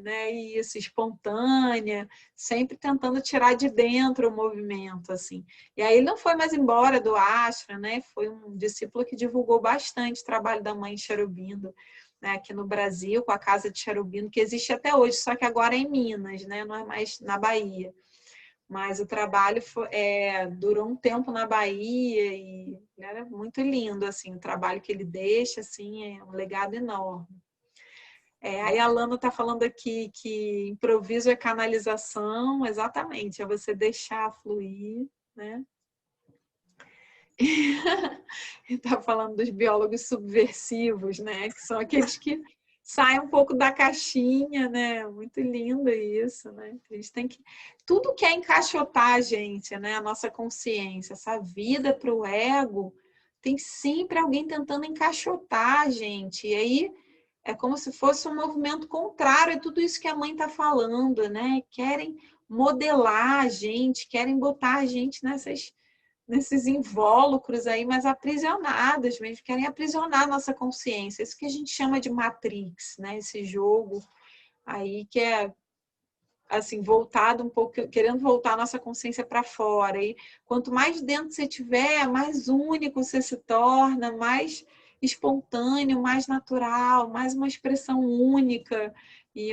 né, e isso, espontânea, sempre tentando tirar de dentro o movimento, assim. E aí ele não foi mais embora do ashram, né? Foi um discípulo que divulgou bastante o trabalho da mãe Sri Aurobindo, né, aqui no Brasil, com a casa de Sri Aurobindo, que existe até hoje, só que agora é em Minas, né? Não é mais na Bahia. Mas o trabalho durou um tempo na Bahia e era muito lindo, assim, o trabalho que ele deixa, assim, é um legado enorme. Aí a Lana está falando aqui que improviso é canalização, exatamente, é você deixar fluir, né? Está falando dos biólogos subversivos, né? Que são aqueles que saem um pouco da caixinha, né? Muito lindo isso, né? A gente tem que... Tudo quer encaixotar a gente, né? A nossa consciência, essa vida para o ego, tem sempre alguém tentando encaixotar a gente. E aí é como se fosse um movimento contrário a tudo isso que a mãe está falando, né? Querem modelar a gente, querem botar a gente nesses invólucros aí, mas aprisionadas mesmo, querem aprisionar a nossa consciência. Isso que a gente chama de Matrix, né? Esse jogo aí que é assim, voltado um pouco, querendo voltar a nossa consciência para fora. E quanto mais dentro você tiver, mais único você se torna, mais espontâneo, mais natural, mais uma expressão única.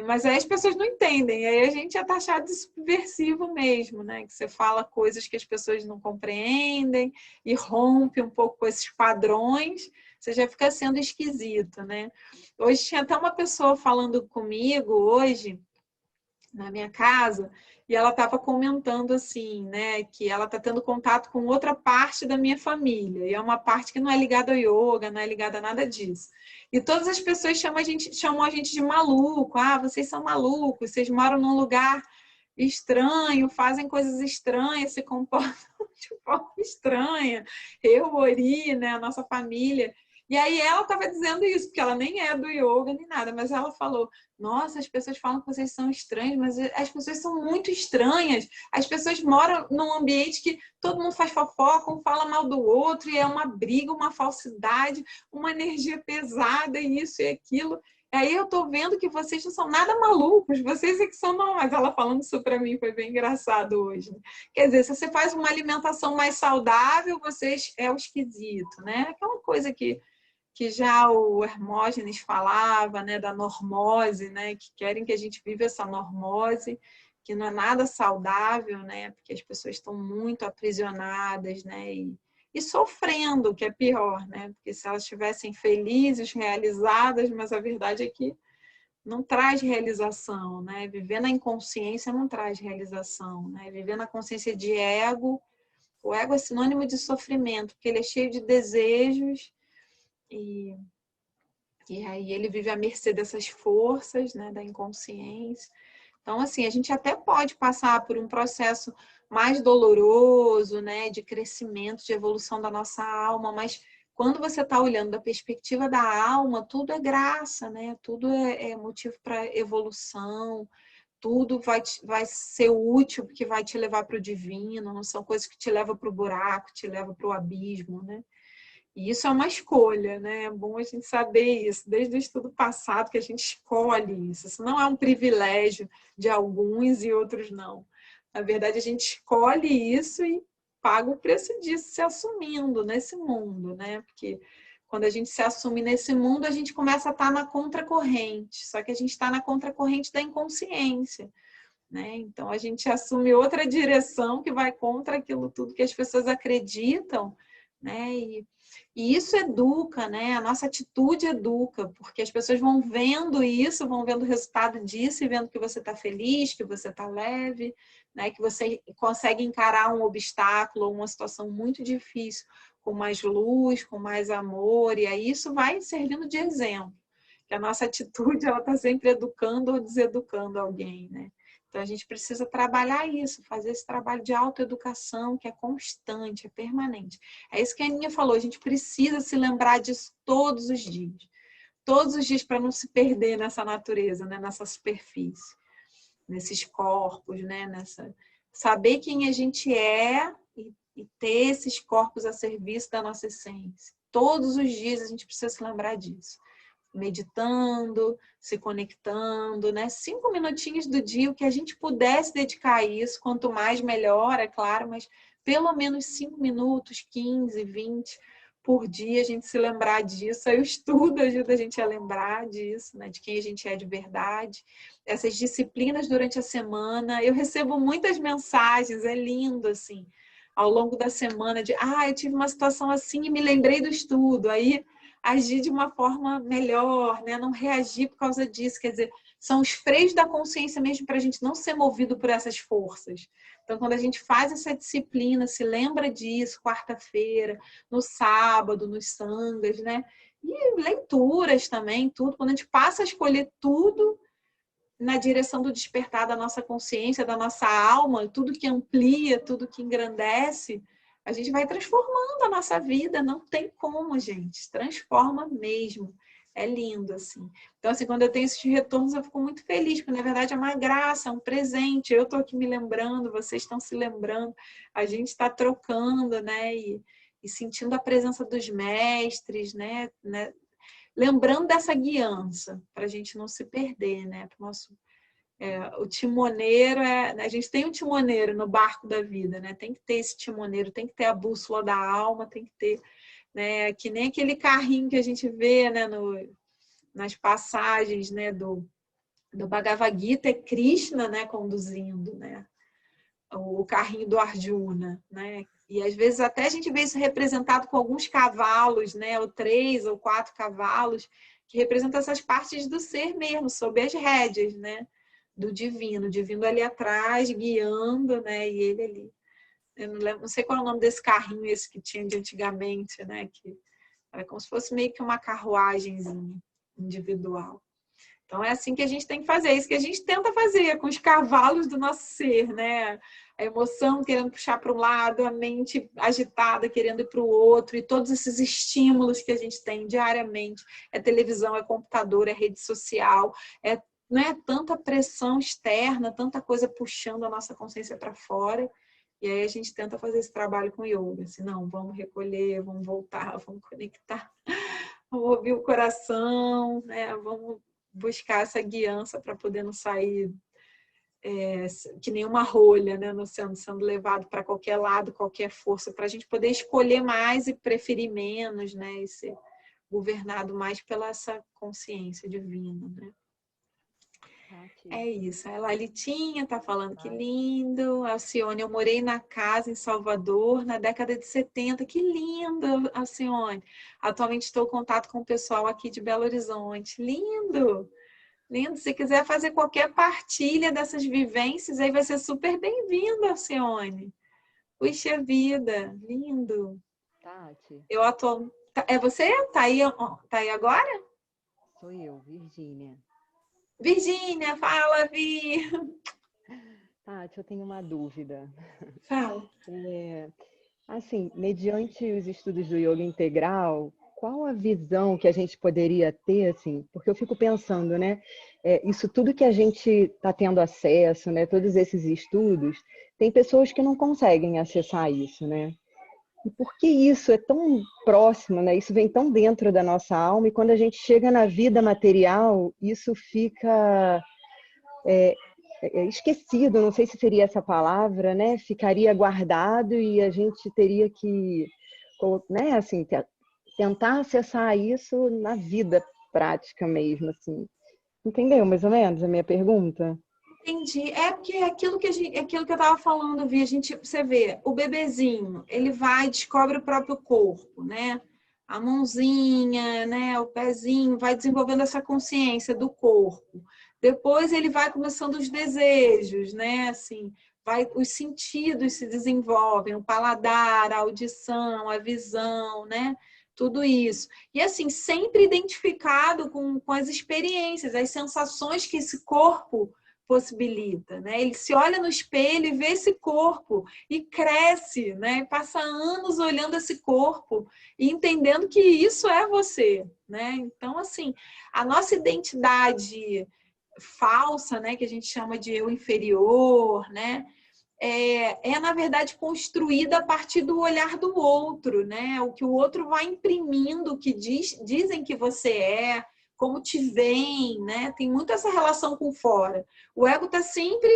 Mas aí as pessoas não entendem, aí a gente é taxado de subversivo mesmo, né? Que você fala coisas que as pessoas não compreendem e rompe um pouco com esses padrões, você já fica sendo esquisito, né? Hoje tinha até uma pessoa falando comigo, hoje, na minha casa, e ela estava comentando assim, né, que ela está tendo contato com outra parte da minha família, e é uma parte que não é ligada ao yoga, não é ligada a nada disso. E todas as pessoas chamam a gente de maluco, vocês são malucos, vocês moram num lugar estranho, fazem coisas estranhas, se comportam de forma estranha. Eu, Ori, né, a nossa família. E aí ela estava dizendo isso, porque ela nem é do yoga nem nada, mas ela falou, nossa, as pessoas falam que vocês são estranhos, mas as pessoas são muito estranhas. As pessoas moram num ambiente que todo mundo faz fofoca, um fala mal do outro, e é uma briga, uma falsidade, uma energia pesada, isso e aquilo. Aí eu tô vendo que vocês não são nada malucos, vocês é que são normais. Ela falando isso para mim foi bem engraçado hoje. Quer dizer, se você faz uma alimentação mais saudável, vocês é o esquisito, né? Aquela coisa que já o Hermógenes falava, né, da normose, né, que querem que a gente viva essa normose, que não é nada saudável, né, porque as pessoas estão muito aprisionadas, né, e sofrendo, que é pior, né, porque se elas estivessem felizes, realizadas, mas a verdade é que não traz realização, né, viver na inconsciência não traz realização, né, viver na consciência de ego, o ego é sinônimo de sofrimento, porque ele é cheio de desejos, e aí ele vive à mercê dessas forças, né, da inconsciência. Então, assim, a gente até pode passar por um processo mais doloroso, né, de crescimento, de evolução da nossa alma, mas quando você está olhando da perspectiva da alma, tudo é graça, né? Tudo é motivo para evolução, tudo vai ser útil, porque vai te levar para o divino, não são coisas que te levam para o buraco, te levam para o abismo, né? E isso é uma escolha, né? É bom a gente saber isso, desde o estudo passado, que a gente escolhe isso. Isso não é um privilégio de alguns e outros não. Na verdade, a gente escolhe isso e paga o preço disso, se assumindo nesse mundo, né? Porque quando a gente se assume nesse mundo, a gente começa a estar na contracorrente. Só que a gente está na contracorrente da inconsciência, né? Então, a gente assume outra direção que vai contra aquilo tudo que as pessoas acreditam, né? E isso educa, né? A nossa atitude educa, porque as pessoas vão vendo isso, vão vendo o resultado disso e vendo que você está feliz, que você está leve, né? Que você consegue encarar um obstáculo ou uma situação muito difícil com mais luz, com mais amor, e aí isso vai servindo de exemplo. Que a nossa atitude, ela está sempre educando ou deseducando alguém, né? Então, a gente precisa trabalhar isso, fazer esse trabalho de autoeducação, que é constante, é permanente. É isso que a Aninha falou, a gente precisa se lembrar disso todos os dias para não se perder nessa natureza, né? Nessa superfície, nesses corpos, né? Saber quem a gente é e ter esses corpos a serviço da nossa essência. Todos os dias a gente precisa se lembrar disso. Meditando, se conectando, né? 5 minutinhos do dia, o que a gente pudesse dedicar a isso, quanto mais melhor, é claro, mas pelo menos 5 minutos, 15, 20 por dia, a gente se lembrar disso. Aí o estudo ajuda a gente a lembrar disso, né? De quem a gente é de verdade. Essas disciplinas durante a semana, eu recebo muitas mensagens, é lindo, assim, ao longo da semana, eu tive uma situação assim e me lembrei do estudo, aí agir de uma forma melhor, né? Não reagir por causa disso, quer dizer, são os freios da consciência mesmo para a gente não ser movido por essas forças. Então, quando a gente faz essa disciplina, se lembra disso, quarta-feira, no sábado, nos sangas, né? E leituras também, tudo. Quando a gente passa a escolher tudo na direção do despertar da nossa consciência, da nossa alma, tudo que amplia, tudo que engrandece, a gente vai transformando a nossa vida, não tem como, gente, transforma mesmo, é lindo, assim. Então, assim, quando eu tenho esses retornos, eu fico muito feliz, porque, na verdade, é uma graça, é um presente, eu estou aqui me lembrando, vocês estão se lembrando, a gente está trocando, né, e sentindo a presença dos mestres, né, lembrando dessa guiança, para a gente não se perder, né? Pro nosso, o timoneiro, a gente tem um timoneiro no barco da vida, né? Tem que ter esse timoneiro, tem que ter a bússola da alma, tem que ter, né? Que nem aquele carrinho que a gente vê, né? Nas passagens, né? Do Bhagavad Gita, é Krishna, né? Conduzindo, né? O carrinho do Arjuna, né? E às vezes até a gente vê isso representado com alguns cavalos, né? Ou 3 ou 4 cavalos, que representam essas partes do ser mesmo, sob as rédeas, né? Do divino. O divino ali atrás, guiando, né? E ele ali. Eu não lembro, não sei qual é o nome desse carrinho esse que tinha de antigamente, né? Que era como se fosse meio que uma carruagemzinha individual. Então, é assim que a gente tem que fazer, é isso que a gente tenta fazer com os cavalos do nosso ser, né? A emoção querendo puxar para um lado, a mente agitada querendo ir para o outro, e todos esses estímulos que a gente tem diariamente, é televisão, é computador, é rede social, não é tanta pressão externa, tanta coisa puxando a nossa consciência para fora, e aí a gente tenta fazer esse trabalho com yoga, assim, não, vamos recolher, vamos voltar, vamos conectar, vamos ouvir o coração, né? Vamos buscar essa guiança para poder não sair que nem uma rolha, né, no oceano, sendo levado para qualquer lado, qualquer força, para a gente poder escolher mais e preferir menos, né, e ser governado mais pela essa consciência divina, né? É isso. A Lalitinha está falando que lindo. Alcione, eu morei na casa em Salvador na década de 70. Que lindo, Alcione. Atualmente estou em contato com o pessoal aqui de Belo Horizonte. Lindo. Lindo. Se quiser fazer qualquer partilha dessas vivências, aí vai ser super bem-vindo, Alcione. Puxa vida. Lindo. Tati. Eu atuo... É você? Tá aí agora? Sou eu, Virgínia. Virgínia, fala, Vi. Tati, eu tenho uma dúvida. Fala. Assim, mediante os estudos do yoga integral, qual a visão que a gente poderia ter, assim? Porque eu fico pensando, né? Isso tudo que a gente está tendo acesso, né? Todos esses estudos, tem pessoas que não conseguem acessar isso, né? E por que isso é tão próximo, né? Isso vem tão dentro da nossa alma, e quando a gente chega na vida material, isso fica esquecido, não sei se seria essa palavra, né? Ficaria guardado e a gente teria que, né? Assim, tentar acessar isso na vida prática mesmo, assim. Entendeu mais ou menos a minha pergunta? Entendi. É porque é aquilo aquilo que eu estava falando, Vi, você vê, o bebezinho, ele vai, descobre o próprio corpo, né? A mãozinha, né? O pezinho, vai desenvolvendo essa consciência do corpo. Depois ele vai começando os desejos, né? Assim, os sentidos se desenvolvem, o paladar, a audição, a visão, né? Tudo isso. E assim, sempre identificado com as experiências, as sensações que esse corpo possibilita, né? Ele se olha no espelho e vê esse corpo e cresce, né? Passa anos olhando esse corpo e entendendo que isso é você, né? Então, assim, a nossa identidade falsa, né? Que a gente chama de eu inferior, né? Na verdade, construída a partir do olhar do outro, né? O que o outro vai imprimindo, o que dizem que você é, como te veem, né? Tem muito essa relação com fora. O ego está sempre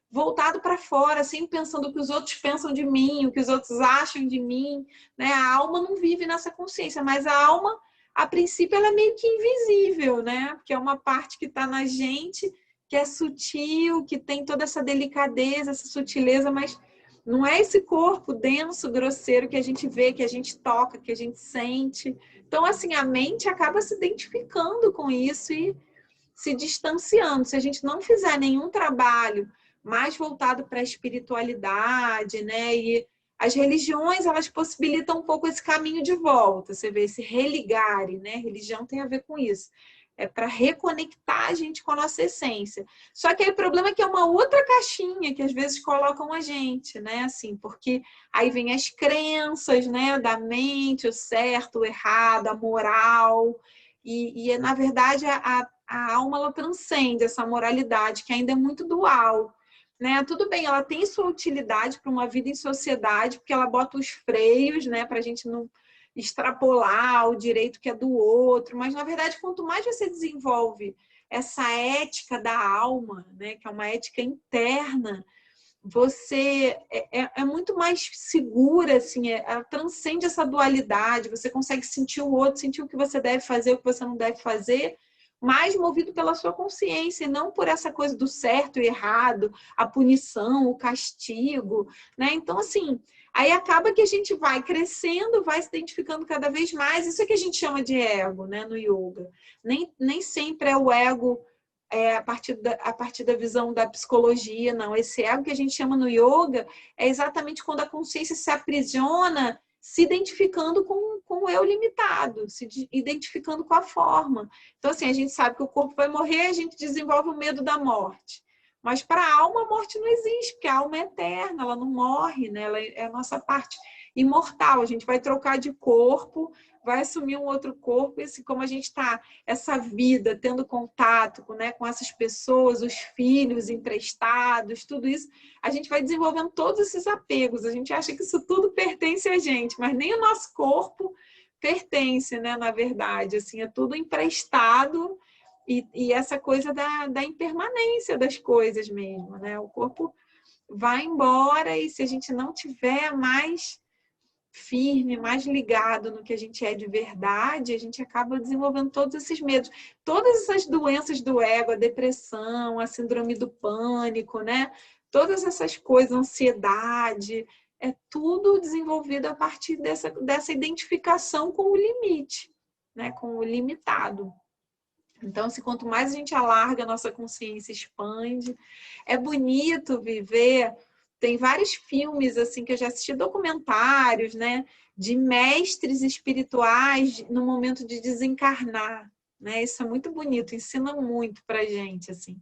voltado para fora, sempre pensando o que os outros pensam de mim, o que os outros acham de mim, né? A alma não vive nessa consciência, mas a alma, a princípio, ela é meio que invisível, né? Porque é uma parte que está na gente, que é sutil, que tem toda essa delicadeza, essa sutileza, mas não é esse corpo denso, grosseiro que a gente vê, que a gente toca, que a gente sente. Então, assim, a mente acaba se identificando com isso e se distanciando. Se a gente não fizer nenhum trabalho mais voltado para a espiritualidade, né? E as religiões, elas possibilitam um pouco esse caminho de volta. Você vê esse religare, né? Religião tem a ver com isso. É para reconectar a gente com a nossa essência. Só que aí o problema é que é uma outra caixinha que às vezes colocam a gente, né? Assim, porque aí vem as crenças, né? Da mente, o certo, o errado, a moral. E na verdade, a alma, ela transcende essa moralidade, que ainda é muito dual. Né? Tudo bem, ela tem sua utilidade para uma vida em sociedade, porque ela bota os freios, né? Para a gente não extrapolar o direito que é do outro, mas na verdade quanto mais você desenvolve essa ética da alma, né, que é uma ética interna, você é muito mais segura, assim, ela transcende essa dualidade, você consegue sentir o outro, sentir o que você deve fazer, o que você não deve fazer, mais movido pela sua consciência e não por essa coisa do certo e errado, a punição, o castigo, né? Então, assim, aí acaba que a gente vai crescendo, vai se identificando cada vez mais. Isso é que a gente chama de ego, né, no yoga. Nem sempre é o ego a partir da visão da psicologia, não. Esse ego que a gente chama no yoga é exatamente quando a consciência se aprisiona, se identificando com o eu limitado, se identificando com a forma. Então, assim, a gente sabe que o corpo vai morrer, a gente desenvolve o medo da morte. Mas para a alma, a morte não existe, porque a alma é eterna, ela não morre, né? Ela é a nossa parte imortal. A gente vai trocar de corpo, vai assumir um outro corpo, e assim, como a gente está, essa vida, tendo contato com essas pessoas, os filhos emprestados, tudo isso, a gente vai desenvolvendo todos esses apegos. A gente acha que isso tudo pertence a gente, mas nem o nosso corpo pertence, né? Na verdade, assim, é tudo emprestado. E essa coisa da impermanência das coisas mesmo, né? O corpo vai embora e se a gente não tiver mais firme, mais ligado no que a gente é de verdade, a gente acaba desenvolvendo todos esses medos. Todas essas doenças do ego, a depressão, a síndrome do pânico, né? Todas essas coisas, ansiedade, é tudo desenvolvido a partir dessa identificação com o limite, né? Com o limitado. Então, assim, quanto mais a gente alarga a nossa consciência, expande. É bonito viver. Tem vários filmes, assim, que eu já assisti, documentários, né? De mestres espirituais no momento de desencarnar, né? Isso é muito bonito, ensina muito pra gente, assim.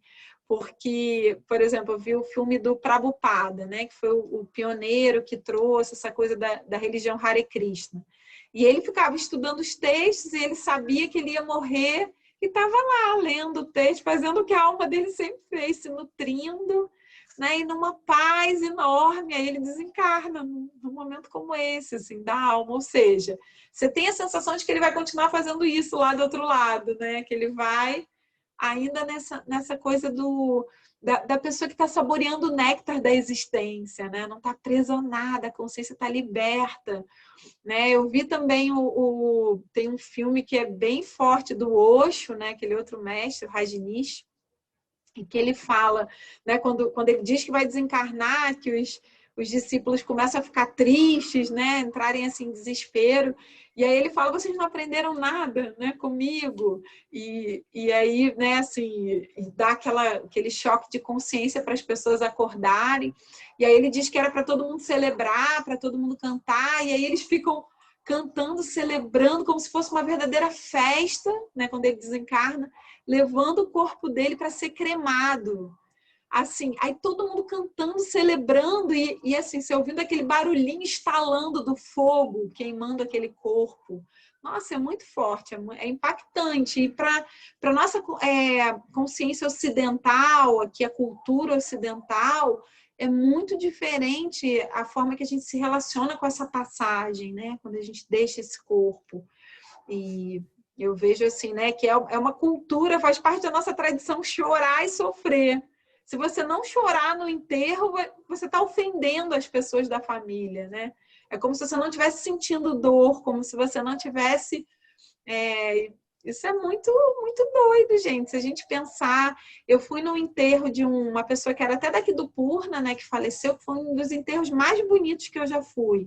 Porque, por exemplo, eu vi o filme do Prabhupada, né? Que foi o pioneiro que trouxe essa coisa da religião Hare Krishna. E ele ficava estudando os textos e ele sabia que ele ia morrer e estava lá lendo o texto, fazendo o que a alma dele sempre fez, se nutrindo, né? E numa paz enorme, aí ele desencarna num momento como esse, assim, da alma. Ou seja, você tem a sensação de que ele vai continuar fazendo isso lá do outro lado, né? Que ele vai ainda nessa coisa da pessoa que está saboreando o néctar da existência, né? Não está presa a nada, a consciência está liberta, né? Eu vi também tem um filme que é bem forte do Osho, né? Aquele outro mestre, o Rajneesh, em que ele fala, né? Quando ele diz que vai desencarnar, que os discípulos começam a ficar tristes, né? Entrarem assim em desespero. E aí ele fala, vocês não aprenderam nada, né, comigo. E aí, né, assim, dá aquele choque de consciência para as pessoas acordarem. E aí ele diz que era para todo mundo celebrar, para todo mundo cantar. E aí eles ficam cantando, celebrando, como se fosse uma verdadeira festa, né, quando ele desencarna, levando o corpo dele para ser cremado. Assim, aí todo mundo cantando, celebrando e assim, você ouvindo aquele barulhinho estalando do fogo, queimando aquele corpo. Nossa, é muito forte, é impactante. E para a nossa consciência ocidental, aqui a cultura ocidental, é muito diferente a forma que a gente se relaciona com essa passagem, né? Quando a gente deixa esse corpo. E eu vejo assim, né, que é uma cultura, faz parte da nossa tradição chorar e sofrer. Se você não chorar no enterro, você está ofendendo as pessoas da família, né? É como se você não estivesse sentindo dor, como se você não tivesse... Isso é muito, muito doido, gente. Se a gente pensar... Eu fui no enterro de uma pessoa que era até daqui do Purna, né, que faleceu, que foi um dos enterros mais bonitos que eu já fui.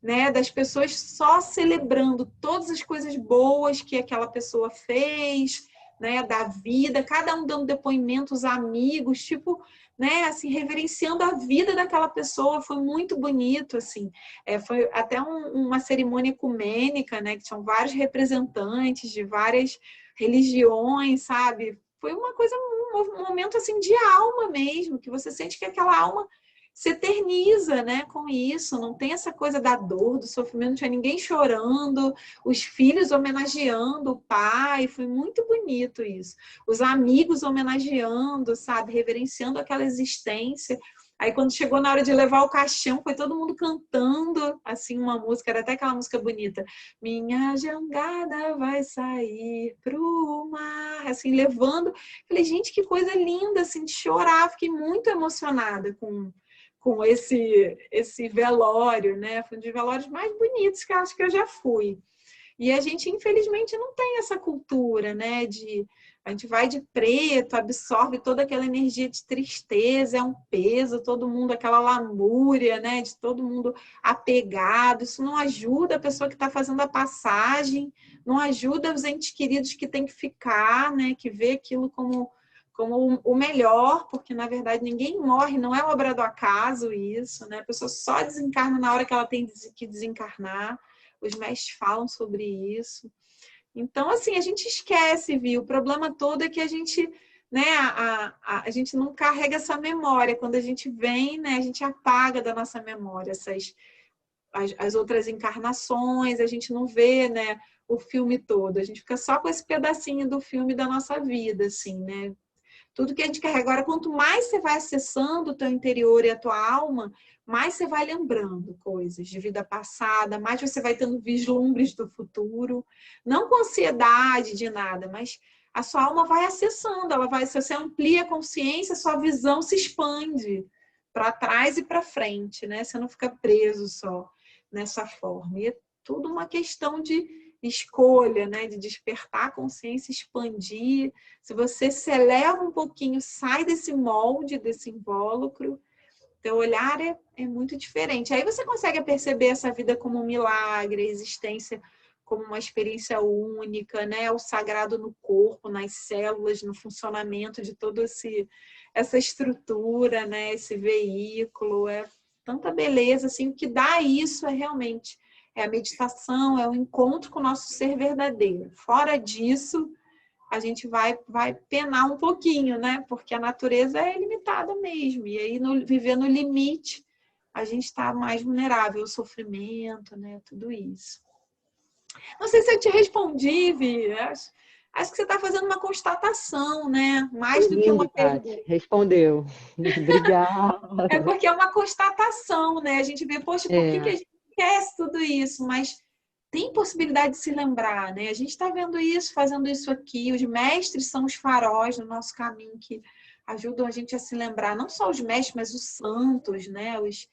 Né, das pessoas só celebrando todas as coisas boas que aquela pessoa fez, né, da vida, cada um dando depoimentos, amigos, tipo, né, assim, reverenciando a vida daquela pessoa. Foi muito bonito, assim. Foi até uma cerimônia ecumênica, né, que tinham vários representantes de várias religiões, sabe? Foi uma coisa, um momento assim de alma mesmo, que você sente que aquela alma se eterniza, né, com isso, não tem essa coisa da dor, do sofrimento, não tinha ninguém chorando, os filhos homenageando o pai, foi muito bonito isso. Os amigos homenageando, sabe, reverenciando aquela existência. Aí quando chegou na hora de levar o caixão, foi todo mundo cantando, assim, uma música, era até aquela música bonita. Minha jangada vai sair pro mar, assim, levando. Falei, gente, que coisa linda, assim, de chorar. Fiquei muito emocionada com esse velório, né? Foi um dos velórios mais bonitos que eu acho que eu já fui. E a gente, infelizmente, não tem essa cultura, né? A gente vai de preto, absorve toda aquela energia de tristeza, é um peso, todo mundo, aquela lamúria, né? De todo mundo apegado. Isso não ajuda a pessoa que está fazendo a passagem, não ajuda os entes queridos que têm que ficar, né? Que vê aquilo como o melhor, porque na verdade ninguém morre, não é obra do acaso isso, né? A pessoa só desencarna na hora que ela tem que desencarnar. Os mestres falam sobre isso. Então, assim, a gente esquece, viu? O problema todo é que a gente, né, a gente não carrega essa memória. Quando a gente vem, né, a gente apaga da nossa memória as outras encarnações, a gente não vê, né, o filme todo. A gente fica só com esse pedacinho do filme da nossa vida, assim, né? Tudo que a gente carrega. Agora, quanto mais você vai acessando o teu interior e a tua alma, mais você vai lembrando coisas de vida passada, mais você vai tendo vislumbres do futuro. Não com ansiedade de nada, mas a sua alma vai acessando. Se você amplia a consciência, sua visão se expande para trás e para frente, né? Você não fica preso só nessa forma. E é tudo uma questão de escolha, né, de despertar a consciência, expandir. Se você se eleva um pouquinho, sai desse molde, desse invólucro, teu olhar é muito diferente. Aí você consegue perceber essa vida como um milagre, a existência como uma experiência única, né, o sagrado no corpo, nas células, no funcionamento de toda essa estrutura, né, esse veículo. É tanta beleza, assim, o que dá isso é realmente a meditação, é o encontro com o nosso ser verdadeiro. Fora disso, a gente vai penar um pouquinho, né? Porque a natureza é limitada mesmo. E aí, viver no limite, a gente está mais vulnerável ao sofrimento, né? Tudo isso. Não sei se eu te respondi, Vi. Acho que você está fazendo uma constatação, né? Mais do que uma pergunta. Respondeu. Obrigada. É porque é uma constatação, né? A gente vê, poxa, por que a gente esquece tudo isso? Mas tem possibilidade de se lembrar, né? A gente está vendo isso, fazendo isso aqui. Os mestres são os faróis no nosso caminho que ajudam a gente a se lembrar, não só os mestres, mas os santos, né? Os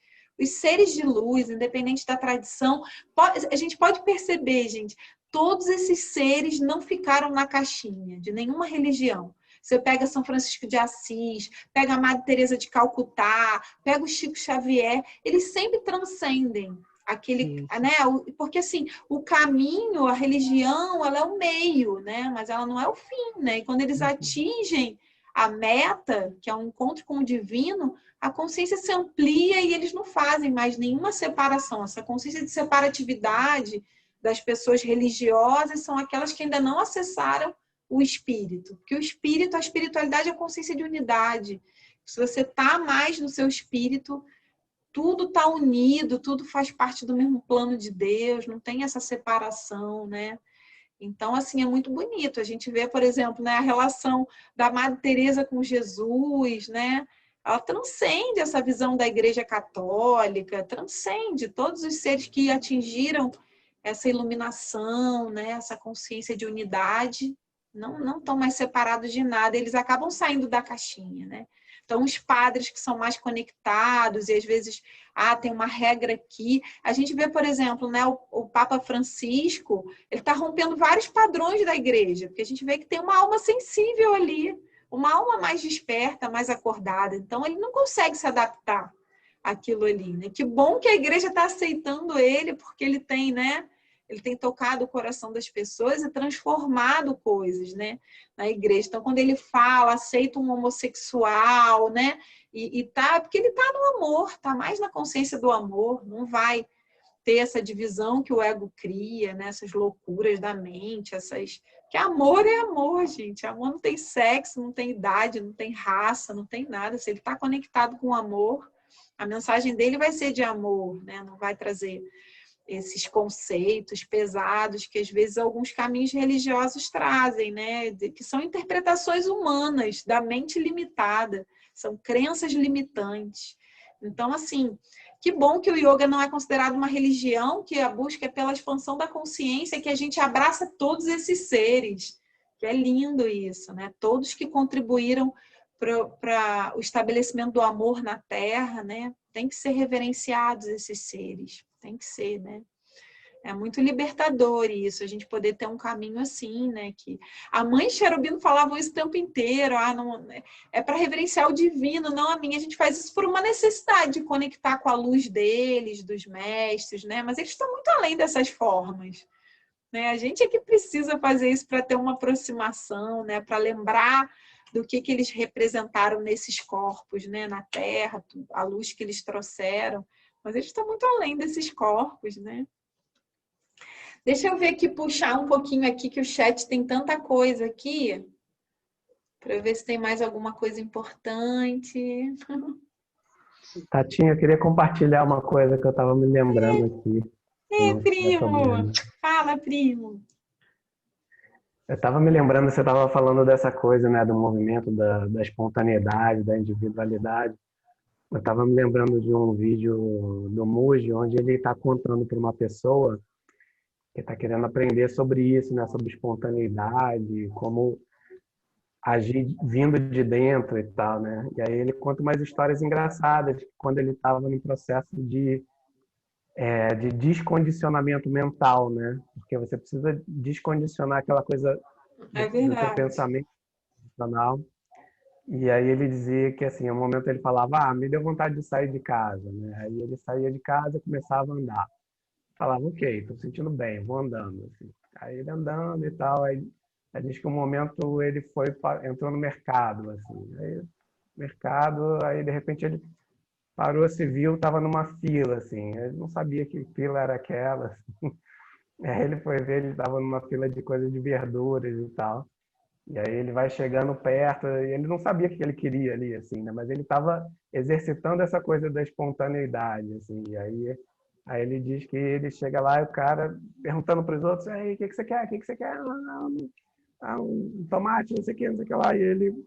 seres de luz, independente da tradição. A gente pode perceber, gente, todos esses seres não ficaram na caixinha de nenhuma religião. Você pega São Francisco de Assis, pega a Madre Teresa de Calcutá, pega o Chico Xavier, eles sempre transcendem aquele, né? Porque assim, o caminho, a religião, ela é o meio, né? Mas ela não é o fim, né? E quando eles atingem a meta, que é um encontro com o divino, a consciência se amplia e eles não fazem mais nenhuma separação. Essa consciência de separatividade das pessoas religiosas são aquelas que ainda não acessaram o espírito. Porque o espírito, a espiritualidade é a consciência de unidade. Se você está mais no seu espírito, tudo está unido, tudo faz parte do mesmo plano de Deus, não tem essa separação, né? Então, assim, é muito bonito. A gente vê, por exemplo, né, a relação da Madre Teresa com Jesus, né? Ela transcende essa visão da Igreja Católica, transcende todos os seres que atingiram essa iluminação, né? Essa consciência de unidade, não estão mais separados de nada, eles acabam saindo da caixinha, né? Então, os padres que são mais conectados, e às vezes, tem uma regra aqui. A gente vê, por exemplo, né, o Papa Francisco, ele está rompendo vários padrões da igreja, porque a gente vê que tem uma alma sensível ali, uma alma mais desperta, mais acordada. Então, ele não consegue se adaptar àquilo ali, né? Que bom que a igreja está aceitando ele, porque ele tem, né? Ele tem tocado o coração das pessoas e transformado coisas, né, na igreja. Então, quando ele fala, aceita um homossexual, né, porque ele está no amor, está mais na consciência do amor, não vai ter essa divisão que o ego cria, né, essas loucuras da mente, que amor é amor, gente. Amor não tem sexo, não tem idade, não tem raça, não tem nada. Se ele está conectado com o amor, a mensagem dele vai ser de amor, né, não vai trazer esses conceitos pesados que às vezes alguns caminhos religiosos trazem, né? Que são interpretações humanas da mente limitada, são crenças limitantes. Então, assim, que bom que o yoga não é considerado uma religião, que a busca é pela expansão da consciência, que a gente abraça todos esses seres, que é lindo isso, né? Todos que contribuíram para o estabelecimento do amor na Terra, né? Tem que ser reverenciados esses seres. Tem que ser, né? É muito libertador isso, a gente poder ter um caminho assim, né? Que a mãe Cherubino falava isso o tempo inteiro, não, é para reverenciar o divino, não a mim. A gente faz isso por uma necessidade de conectar com a luz deles, dos mestres, né? Mas eles estão muito além dessas formas, né? A gente é que precisa fazer isso para ter uma aproximação, né? Para lembrar do que eles representaram nesses corpos, né? Na Terra, a luz que eles trouxeram. Mas eles estão muito além desses corpos, né? Deixa eu ver aqui, puxar um pouquinho aqui, que o chat tem tanta coisa aqui, para ver se tem mais alguma coisa importante. Tatinha, eu queria compartilhar uma coisa que eu estava me lembrando aqui. Primo! Fala, primo! Eu estava me lembrando, você estava falando dessa coisa, né, do movimento, da espontaneidade, da individualidade. Eu estava me lembrando de um vídeo do Muji, onde ele está contando para uma pessoa que está querendo aprender sobre isso, né? Sobre espontaneidade, como agir vindo de dentro e tal, né? E aí ele conta umas histórias engraçadas, quando ele estava no processo de descondicionamento mental, né? Porque você precisa descondicionar aquela coisa do teu pensamento emocional. E aí ele dizia que, assim, no momento ele falava, me deu vontade de sair de casa, né? Aí ele saía de casa e começava a andar. Falava, ok, estou sentindo bem, vou andando. Assim. Aí ele andando e tal, aí diz que um momento ele entrou no mercado, assim. Aí, mercado, aí de repente ele parou, se viu, estava numa fila, assim. Ele não sabia que fila era aquela, assim. Aí ele foi ver, ele estava numa fila de coisas de verduras e tal. E aí ele vai chegando perto, e ele não sabia o que ele queria ali, assim, né? Mas ele estava exercitando essa coisa da espontaneidade, assim. E aí ele diz que ele chega lá e o cara perguntando para os outros, aí, o que você quer? O que você quer? Um tomate, não sei o que, não sei o que lá. E ele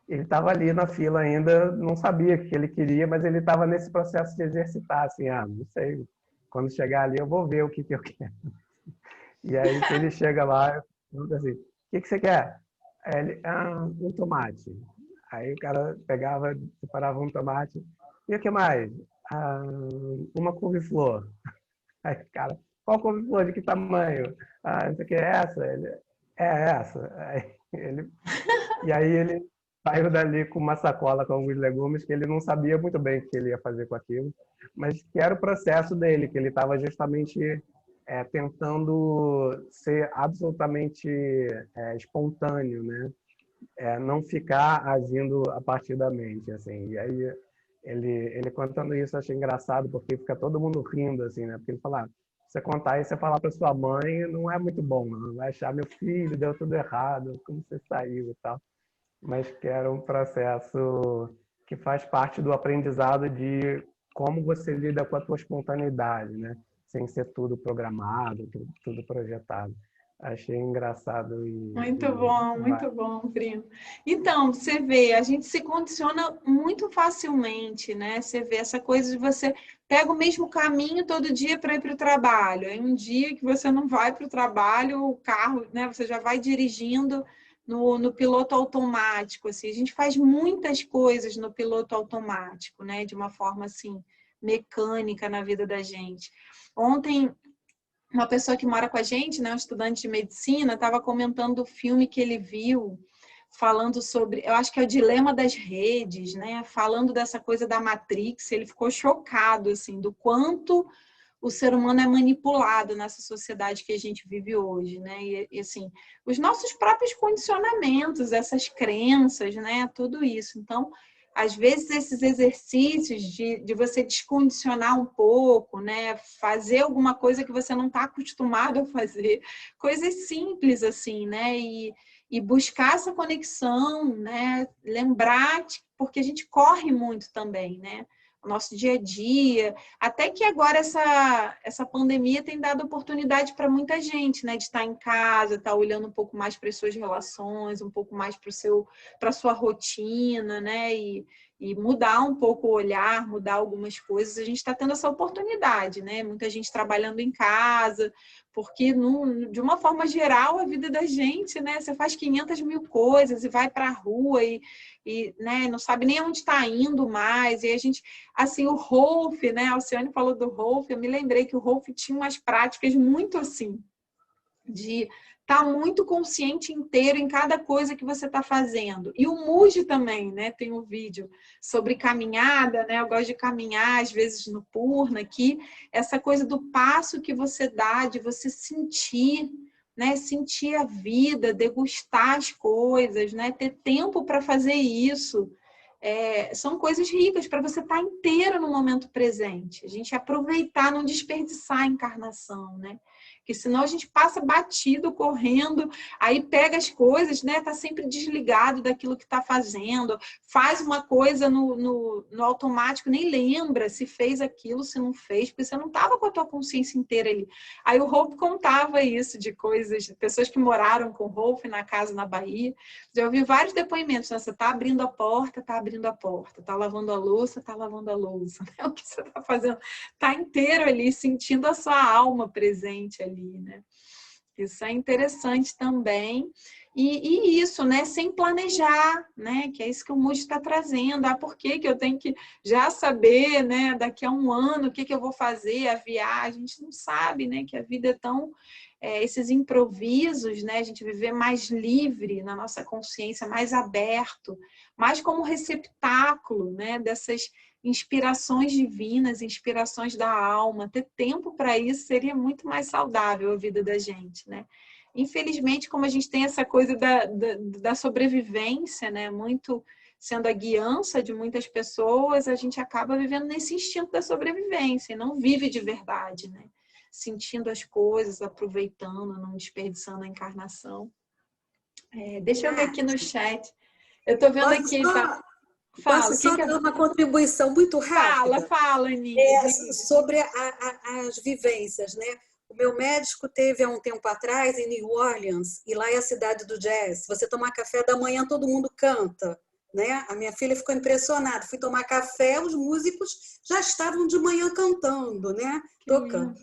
estava ali na fila ainda, não sabia o que ele queria, mas ele estava nesse processo de exercitar, assim, não sei, quando chegar ali eu vou ver o que eu quero. E aí que ele chega lá, pergunta assim, o que você quer? Aí ele, um tomate. Aí o cara pegava, separava um tomate. E o que mais? Uma couve-flor. Aí, cara, qual couve-flor? De que tamanho? Não sei o que é essa. Ele, é essa. E aí ele saiu dali com uma sacola com alguns legumes que ele não sabia muito bem o que ele ia fazer com aquilo, mas que era o processo dele, que ele estava justamente tentando ser absolutamente espontâneo, né? Não ficar agindo a partir da mente, assim. E aí ele contando isso, eu achei engraçado, porque fica todo mundo rindo, assim, né? Porque ele fala, você contar isso, você falar para sua mãe, não é muito bom, não. Vai achar, meu filho, deu tudo errado, como você saiu e tal. Mas que era um processo que faz parte do aprendizado de como você lida com a tua espontaneidade, né? Sem ser tudo programado, tudo projetado. Achei engraçado Muito bom, primo. Então, você vê, a gente se condiciona muito facilmente, né? Você vê essa coisa de você pega o mesmo caminho todo dia para ir para o trabalho. Aí um dia que você não vai para o trabalho, o carro, né? Você já vai dirigindo no piloto automático, assim. A gente faz muitas coisas no piloto automático, né? De uma forma, assim, mecânica na vida da gente. Ontem, uma pessoa que mora com a gente, né, um estudante de medicina, estava comentando o filme que ele viu, falando sobre, eu acho que é o dilema das redes, né, falando dessa coisa da Matrix. Ele ficou chocado, assim, do quanto o ser humano é manipulado nessa sociedade que a gente vive hoje, né, e assim, os nossos próprios condicionamentos, essas crenças, né, tudo isso. Então, às vezes, esses exercícios de você descondicionar um pouco, né? Fazer alguma coisa que você não está acostumado a fazer, coisas simples assim, né? E buscar essa conexão, né? Lembrar, porque a gente corre muito também, né? O nosso dia a dia, até que agora essa pandemia tem dado oportunidade para muita gente, né? De estar em casa, estar olhando um pouco mais para as suas relações, um pouco mais para a sua rotina, né? E mudar um pouco o olhar, mudar algumas coisas. A gente está tendo essa oportunidade, né? Muita gente trabalhando em casa, porque de uma forma geral a vida da gente, né? Você faz 500 mil coisas e vai para a rua e né, não sabe nem onde está indo mais. E a gente, assim, o Rolf, né? A Alciane falou do Rolf, eu me lembrei que o Rolf tinha umas práticas muito assim, de estar muito consciente inteiro em cada coisa que você está fazendo. E o Muji também, né? Tem um vídeo sobre caminhada, né? Eu gosto de caminhar, às vezes no Purna aqui, essa coisa do passo que você dá, de você sentir, né? Sentir a vida, degustar as coisas, né? Ter tempo para fazer isso. São coisas ricas para você estar inteiro no momento presente. A gente aproveitar, não desperdiçar a encarnação, né? Porque senão a gente passa batido, correndo, aí pega as coisas, né? Tá sempre desligado daquilo que está fazendo, faz uma coisa no automático, nem lembra se fez aquilo, se não fez, porque você não estava com a tua consciência inteira ali. Aí o Rolf contava isso de coisas, de pessoas que moraram com o Rolf na casa na Bahia. Já ouvi vários depoimentos, né? Você tá abrindo a porta, tá abrindo a porta, tá lavando a louça, tá lavando a louça. Né? O que você tá fazendo? Tá inteiro ali, sentindo a sua alma presente ali, né? Isso é interessante também. E isso, né? Sem planejar, né? Que é isso que o Muji está trazendo. Por que eu tenho que já saber, né? Daqui a um ano, o que eu vou fazer, a viagem? A gente não sabe, né? Que a vida é tão... esses improvisos, né? A gente viver mais livre na nossa consciência, mais aberto, mais como receptáculo, né? Dessas inspirações divinas, inspirações da alma. Ter tempo para isso seria muito mais saudável a vida da gente, né? Infelizmente, como a gente tem essa coisa da sobrevivência, né? Muito sendo a guiança de muitas pessoas, a gente acaba vivendo nesse instinto da sobrevivência e não vive de verdade, né? Sentindo as coisas, aproveitando, não desperdiçando a encarnação. Deixa eu ver aqui no chat. Eu estou vendo aqui... Posso só dar uma contribuição muito rápida? Fala, Aninha. Sobre as vivências, né? O meu médico teve há um tempo atrás em New Orleans, e lá é a cidade do jazz. Se você tomar café da manhã, todo mundo canta, né? A minha filha ficou impressionada. Fui tomar café, os músicos já estavam de manhã cantando, né? Tocando.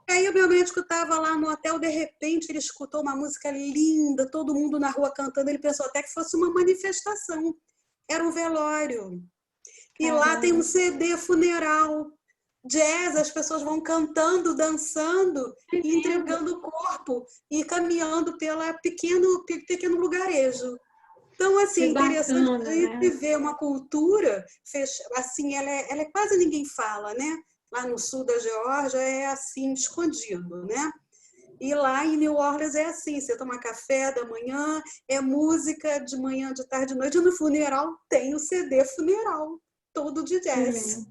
Aí o meu médico estava lá no hotel, de repente ele escutou uma música linda, todo mundo na rua cantando, ele pensou até que fosse uma manifestação. era um velório. E lá tem um CD funeral. Jazz, as pessoas vão cantando, dançando, e entregando o corpo e caminhando pela pequeno lugarejo. Então, assim, Que interessante bacana, a gente né? ver uma cultura, assim, ela é quase ninguém fala, né? Lá no sul da Geórgia é assim, escondido, né? E lá em New Orleans é assim, você toma café da manhã, é música de manhã, de tarde, de noite, e no funeral tem o CD funeral, todo de jazz.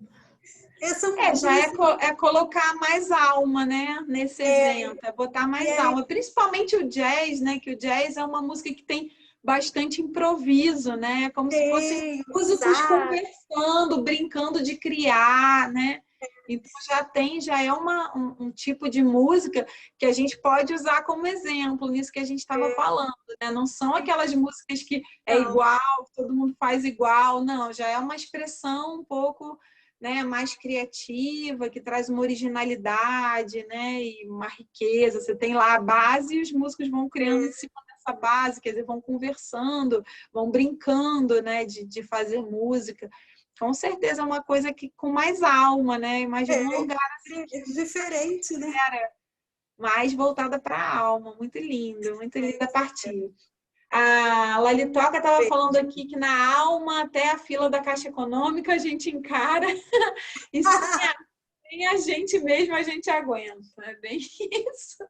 Já é colocar mais alma, né, nesse evento, é botar mais alma. Principalmente o jazz, né, que o jazz é uma música que tem bastante improviso, né, como se fossem músicos conversando, brincando de criar, né. Então já é um tipo de música que a gente pode usar como exemplo nisso que a gente estava falando, né? Não são aquelas músicas que é igual, todo mundo faz igual, não, já é uma expressão um pouco, né, mais criativa, que traz uma originalidade, né, e uma riqueza. Você tem lá a base e os músicos vão criando em cima dessa base, quer dizer, vão conversando, vão brincando, né, de fazer música. Com certeza é uma coisa que com mais alma, né? Imagina um lugar assim, diferente, né? Mais voltada para a alma. Muito linda a partida. A Lalitoca estava falando aqui que na alma, até a fila da Caixa Econômica, a gente encara. E sem a gente mesmo, a gente aguenta. É bem isso.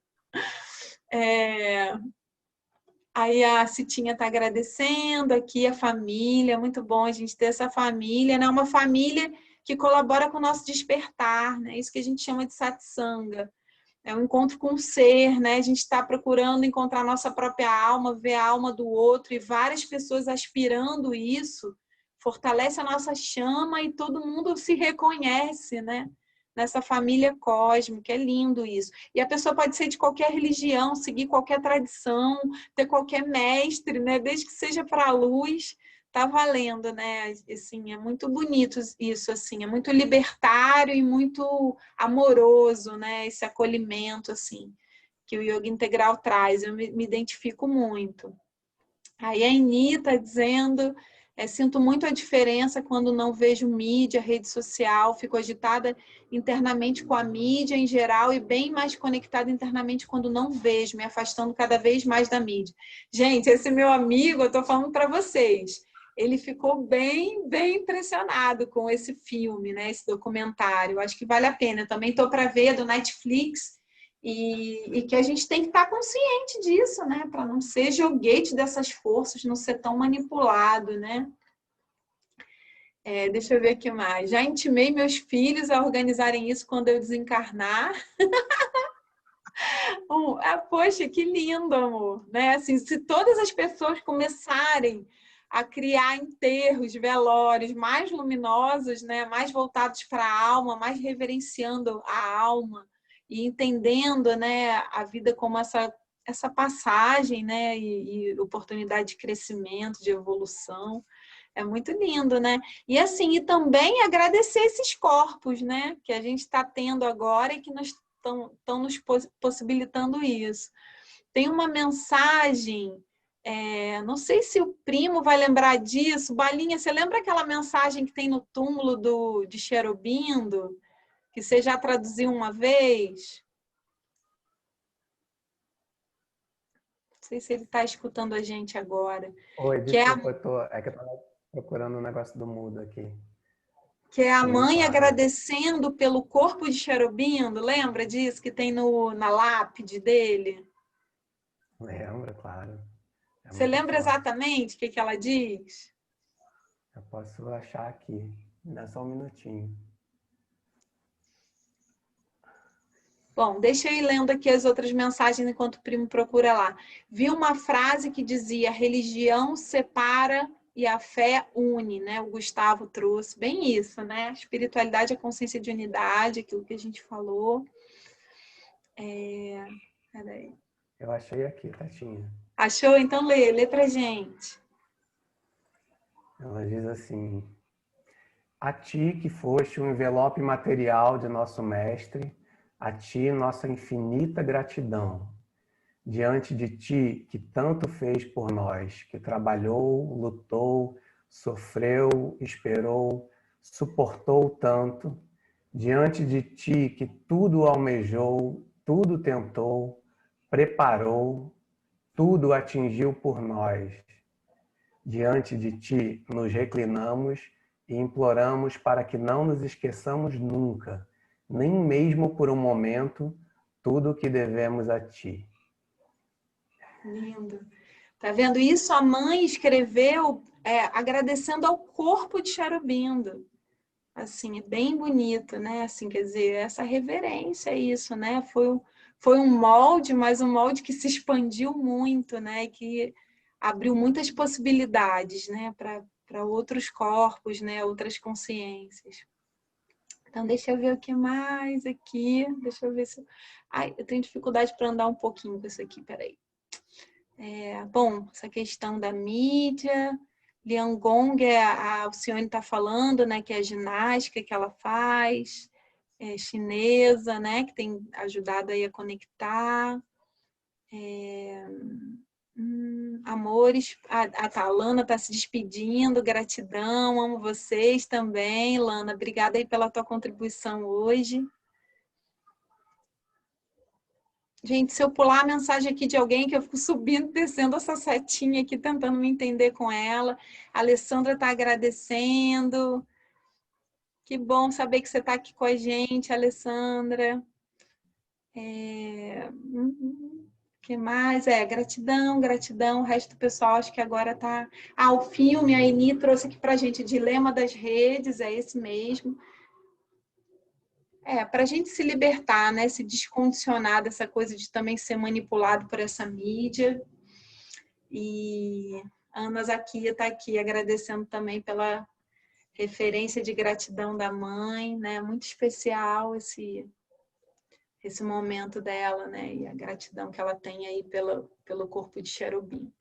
Aí a Citinha está agradecendo aqui a família, muito bom a gente ter essa família, né? Uma família que colabora com o nosso despertar, né? Isso que a gente chama de satsanga. É um encontro com o ser, né? A gente está procurando encontrar a nossa própria alma, ver a alma do outro, e várias pessoas aspirando isso, fortalece a nossa chama e todo mundo se reconhece, né? Nessa família cósmica, é lindo isso. E a pessoa pode ser de qualquer religião, seguir qualquer tradição, ter qualquer mestre, né? Desde que seja para a luz, tá valendo, né? Assim, é muito bonito isso, assim, é muito libertário e muito amoroso, né? Esse acolhimento, assim, que o yoga integral traz. Eu me identifico muito. Aí a Eni está dizendo: sinto muito a diferença quando não vejo mídia, rede social, fico agitada internamente com a mídia em geral e bem mais conectada internamente quando não vejo, me afastando cada vez mais da mídia. Gente, esse meu amigo, eu estou falando para vocês, ele ficou bem, bem impressionado com esse filme, né, esse documentário. Acho que vale a pena. Eu também estou para ver, do Netflix. E que a gente tem que estar consciente disso, né? Para não ser joguete dessas forças, não ser tão manipulado, né? Deixa eu ver aqui mais. Já intimei meus filhos a organizarem isso quando eu desencarnar. Poxa, que lindo, amor. Né? Assim, se todas as pessoas começarem a criar enterros, velórios mais luminosos, né? Mais voltados para a alma, mais reverenciando a alma, e entendendo, né, a vida como essa passagem, né, e oportunidade de crescimento, de evolução. É muito lindo, né? E assim, e também agradecer esses corpos, né, que a gente está tendo agora e que estão nos possibilitando isso. Tem uma mensagem, não sei se o primo vai lembrar disso. Balinha, você lembra aquela mensagem que tem no túmulo de Sri Aurobindo? Que você já traduziu uma vez? Não sei se ele está escutando a gente agora. Oi, Que é desculpa, é que eu estava procurando o negócio do mudo aqui. Que é a Sim, mãe claro. agradecendo pelo corpo de Sri Aurobindo. Lembra disso que tem na lápide dele? Lembro, claro. Você lembra forte. exatamente o que ela diz? Eu posso achar aqui. Dá só um minutinho. Bom, deixa eu ir lendo aqui as outras mensagens enquanto o primo procura lá. Vi uma frase que dizia: religião separa e a fé une, né? O Gustavo trouxe bem isso, né? Espiritualidade é consciência de unidade, aquilo que a gente falou. Peraí. Eu achei aqui, Tatinha. Achou? Então lê pra gente. Ela diz assim: a ti que foste o envelope material de nosso mestre, a ti nossa infinita gratidão. Diante de ti que tanto fez por nós, que trabalhou, lutou, sofreu, esperou, suportou tanto, diante de ti que tudo almejou, tudo tentou, preparou, tudo atingiu por nós. Diante de ti nos reclinamos e imploramos para que não nos esqueçamos nunca, nem mesmo por um momento, tudo o que devemos a ti. Lindo. Tá vendo? Isso a mãe escreveu agradecendo ao corpo de Sri Aurobindo. Assim, é bem bonito, né? Assim, quer dizer, essa reverência é isso, né? Foi um molde, mas um molde que se expandiu muito, né? Que abriu muitas possibilidades, né? Para outros corpos, né? Outras consciências. Então, deixa eu ver o que mais aqui. Deixa eu ver se... Ai, eu tenho dificuldade para andar um pouquinho com isso aqui, peraí. Bom, essa questão da mídia, Liang Gong, a Alcione está falando, né, que é a ginástica que ela faz, chinesa, né, que tem ajudado aí a conectar. Amores, a Lana está se despedindo, gratidão, amo vocês também, Lana, obrigada aí pela tua contribuição hoje. Gente, se eu pular a mensagem aqui de alguém, que eu fico subindo e descendo essa setinha aqui, tentando me entender com ela. A Alessandra está agradecendo. Que bom saber que você está aqui com a gente, Alessandra. Que mais? Gratidão, gratidão. O resto do pessoal, acho que agora está... o filme, a Eni trouxe aqui para a gente, Dilema das Redes, é esse mesmo. Para a gente se libertar, né? Se descondicionar dessa coisa de também ser manipulado por essa mídia. E a Ana Zaquia está aqui agradecendo também pela referência de gratidão da mãe, né? Muito especial esse momento dela, né? E a gratidão que ela tem aí pelo corpo de Sri Aurobindo.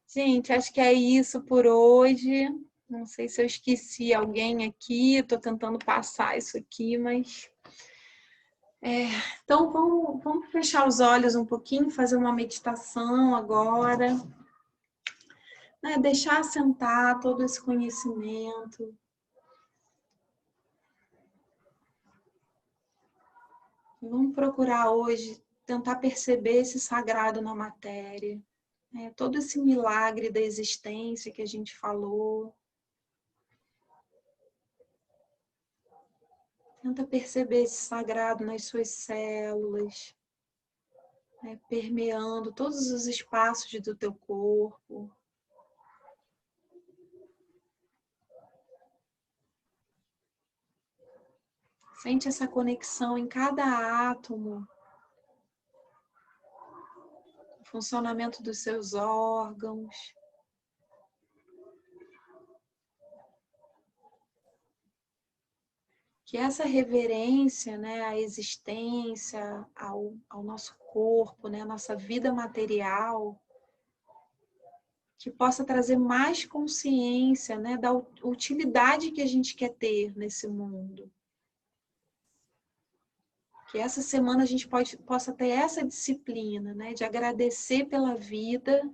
Gente, acho que é isso por hoje. Não sei se eu esqueci alguém aqui, estou tentando passar isso aqui, mas... Então, vamos fechar os olhos um pouquinho, fazer uma meditação agora. Né? Deixar assentar todo esse conhecimento. Vamos procurar hoje tentar perceber esse sagrado na matéria. Né? Todo esse milagre da existência que a gente falou. Tenta perceber esse sagrado nas suas células, né? Permeando todos os espaços do teu corpo. Sente essa conexão em cada átomo, o funcionamento dos seus órgãos. Que essa reverência, né, à existência, ao nosso corpo, né, à nossa vida material, que possa trazer mais consciência, né, da utilidade que a gente quer ter nesse mundo. Que essa semana a gente possa ter essa disciplina, né, de agradecer pela vida,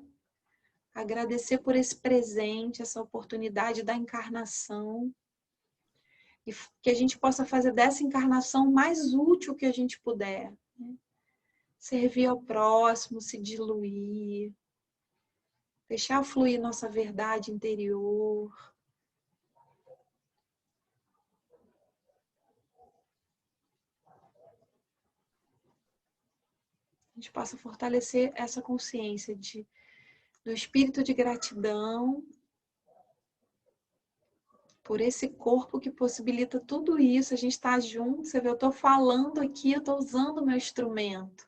agradecer por esse presente, essa oportunidade da encarnação, e que a gente possa fazer dessa encarnação o mais útil que a gente puder. Né? Servir ao próximo, se diluir, deixar fluir nossa verdade interior. A gente possa fortalecer essa consciência do espírito de gratidão por esse corpo que possibilita tudo isso. A gente está junto, você vê, eu estou falando aqui, eu estou usando o meu instrumento,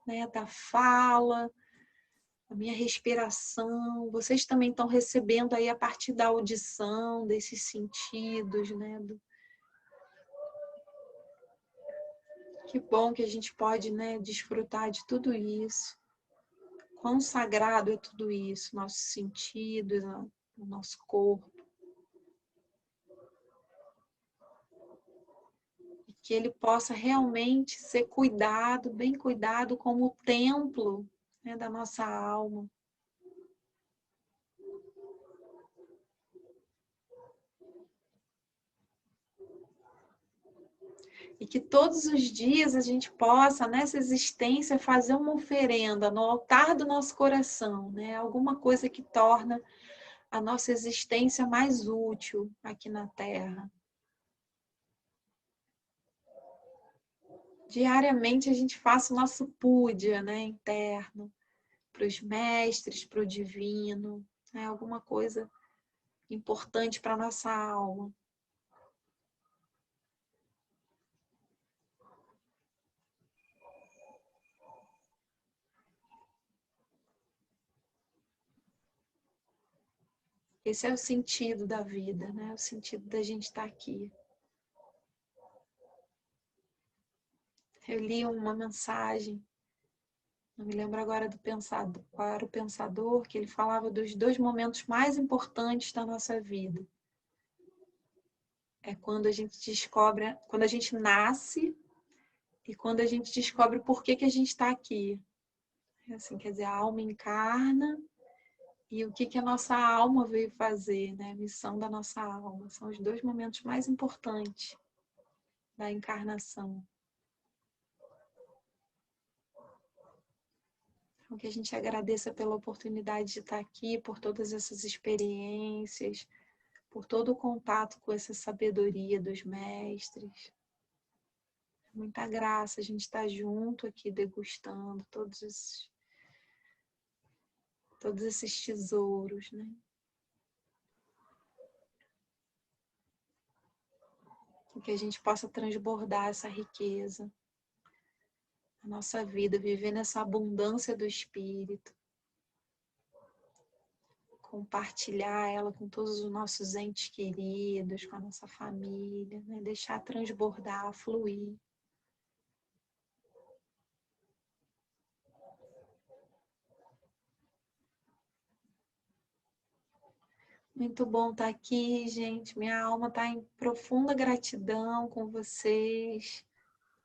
né, da fala, a minha respiração. Vocês também estão recebendo aí a partir da audição, desses sentidos, né? Que bom que a gente pode, né, desfrutar de tudo isso. Quão sagrado é tudo isso, nossos sentidos, o nosso corpo. E que ele possa realmente ser cuidado, bem cuidado, como o templo, né, da nossa alma. E que todos os dias a gente possa, nessa existência, fazer uma oferenda no altar do nosso coração, né? Alguma coisa que torna a nossa existência mais útil aqui na Terra. Diariamente a gente faça o nosso puja, né, interno, para os mestres, para o divino, né? Alguma coisa importante para a nossa alma. Esse é o sentido da vida, né? O sentido da gente estar aqui. Eu li uma mensagem, não me lembro agora do pensador, qual era o pensador, que ele falava dos 2 momentos mais importantes da nossa vida. É quando a gente descobre, quando a gente nasce e quando a gente descobre por que a gente está aqui. É assim, quer dizer, a alma encarna e o que a nossa alma veio fazer, né? A missão da nossa alma. São os 2 momentos mais importantes da encarnação. Então, que a gente agradeça pela oportunidade de estar aqui, por todas essas experiências, por todo o contato com essa sabedoria dos mestres. Muita graça a gente estar junto aqui degustando todos esses tesouros, né? E que a gente possa transbordar essa riqueza na nossa vida, viver nessa abundância do espírito, compartilhar ela com todos os nossos entes queridos, com a nossa família, né? Deixar transbordar, fluir. Muito bom estar aqui, gente. Minha alma está em profunda gratidão com vocês,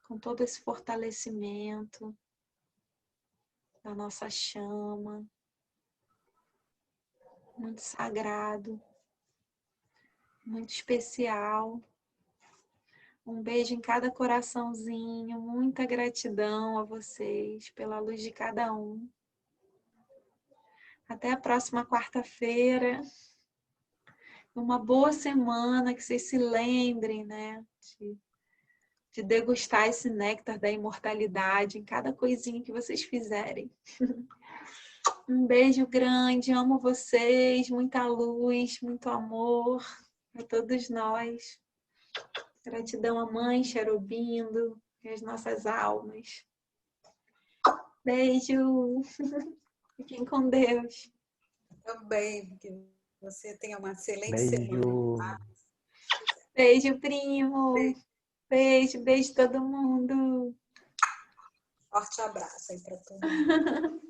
com todo esse fortalecimento da nossa chama, muito sagrado, muito especial. Um beijo em cada coraçãozinho, muita gratidão a vocês pela luz de cada um. Até a próxima quarta-feira. Uma boa semana, que vocês se lembrem, né, de degustar esse néctar da imortalidade em cada coisinha que vocês fizerem. Um beijo grande, amo vocês, muita luz, muito amor a todos nós. Gratidão à Mãe Cherubindo e às nossas almas. Beijo! Fiquem com Deus. Também, que você tenha uma excelente Beijo. semana. Beijo, primo. Beijo, beijo todo mundo. Forte abraço aí para todo mundo.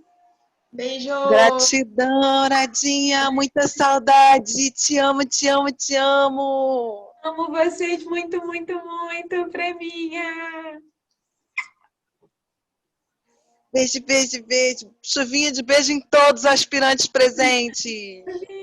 Beijo! Gratidão, Aradinha, muita saudade. Te amo, te amo, te amo. Amo vocês muito, muito, muito, Preminha. Beijo, beijo, beijo. Chuvinha de beijo em todos os aspirantes presentes. Preminha.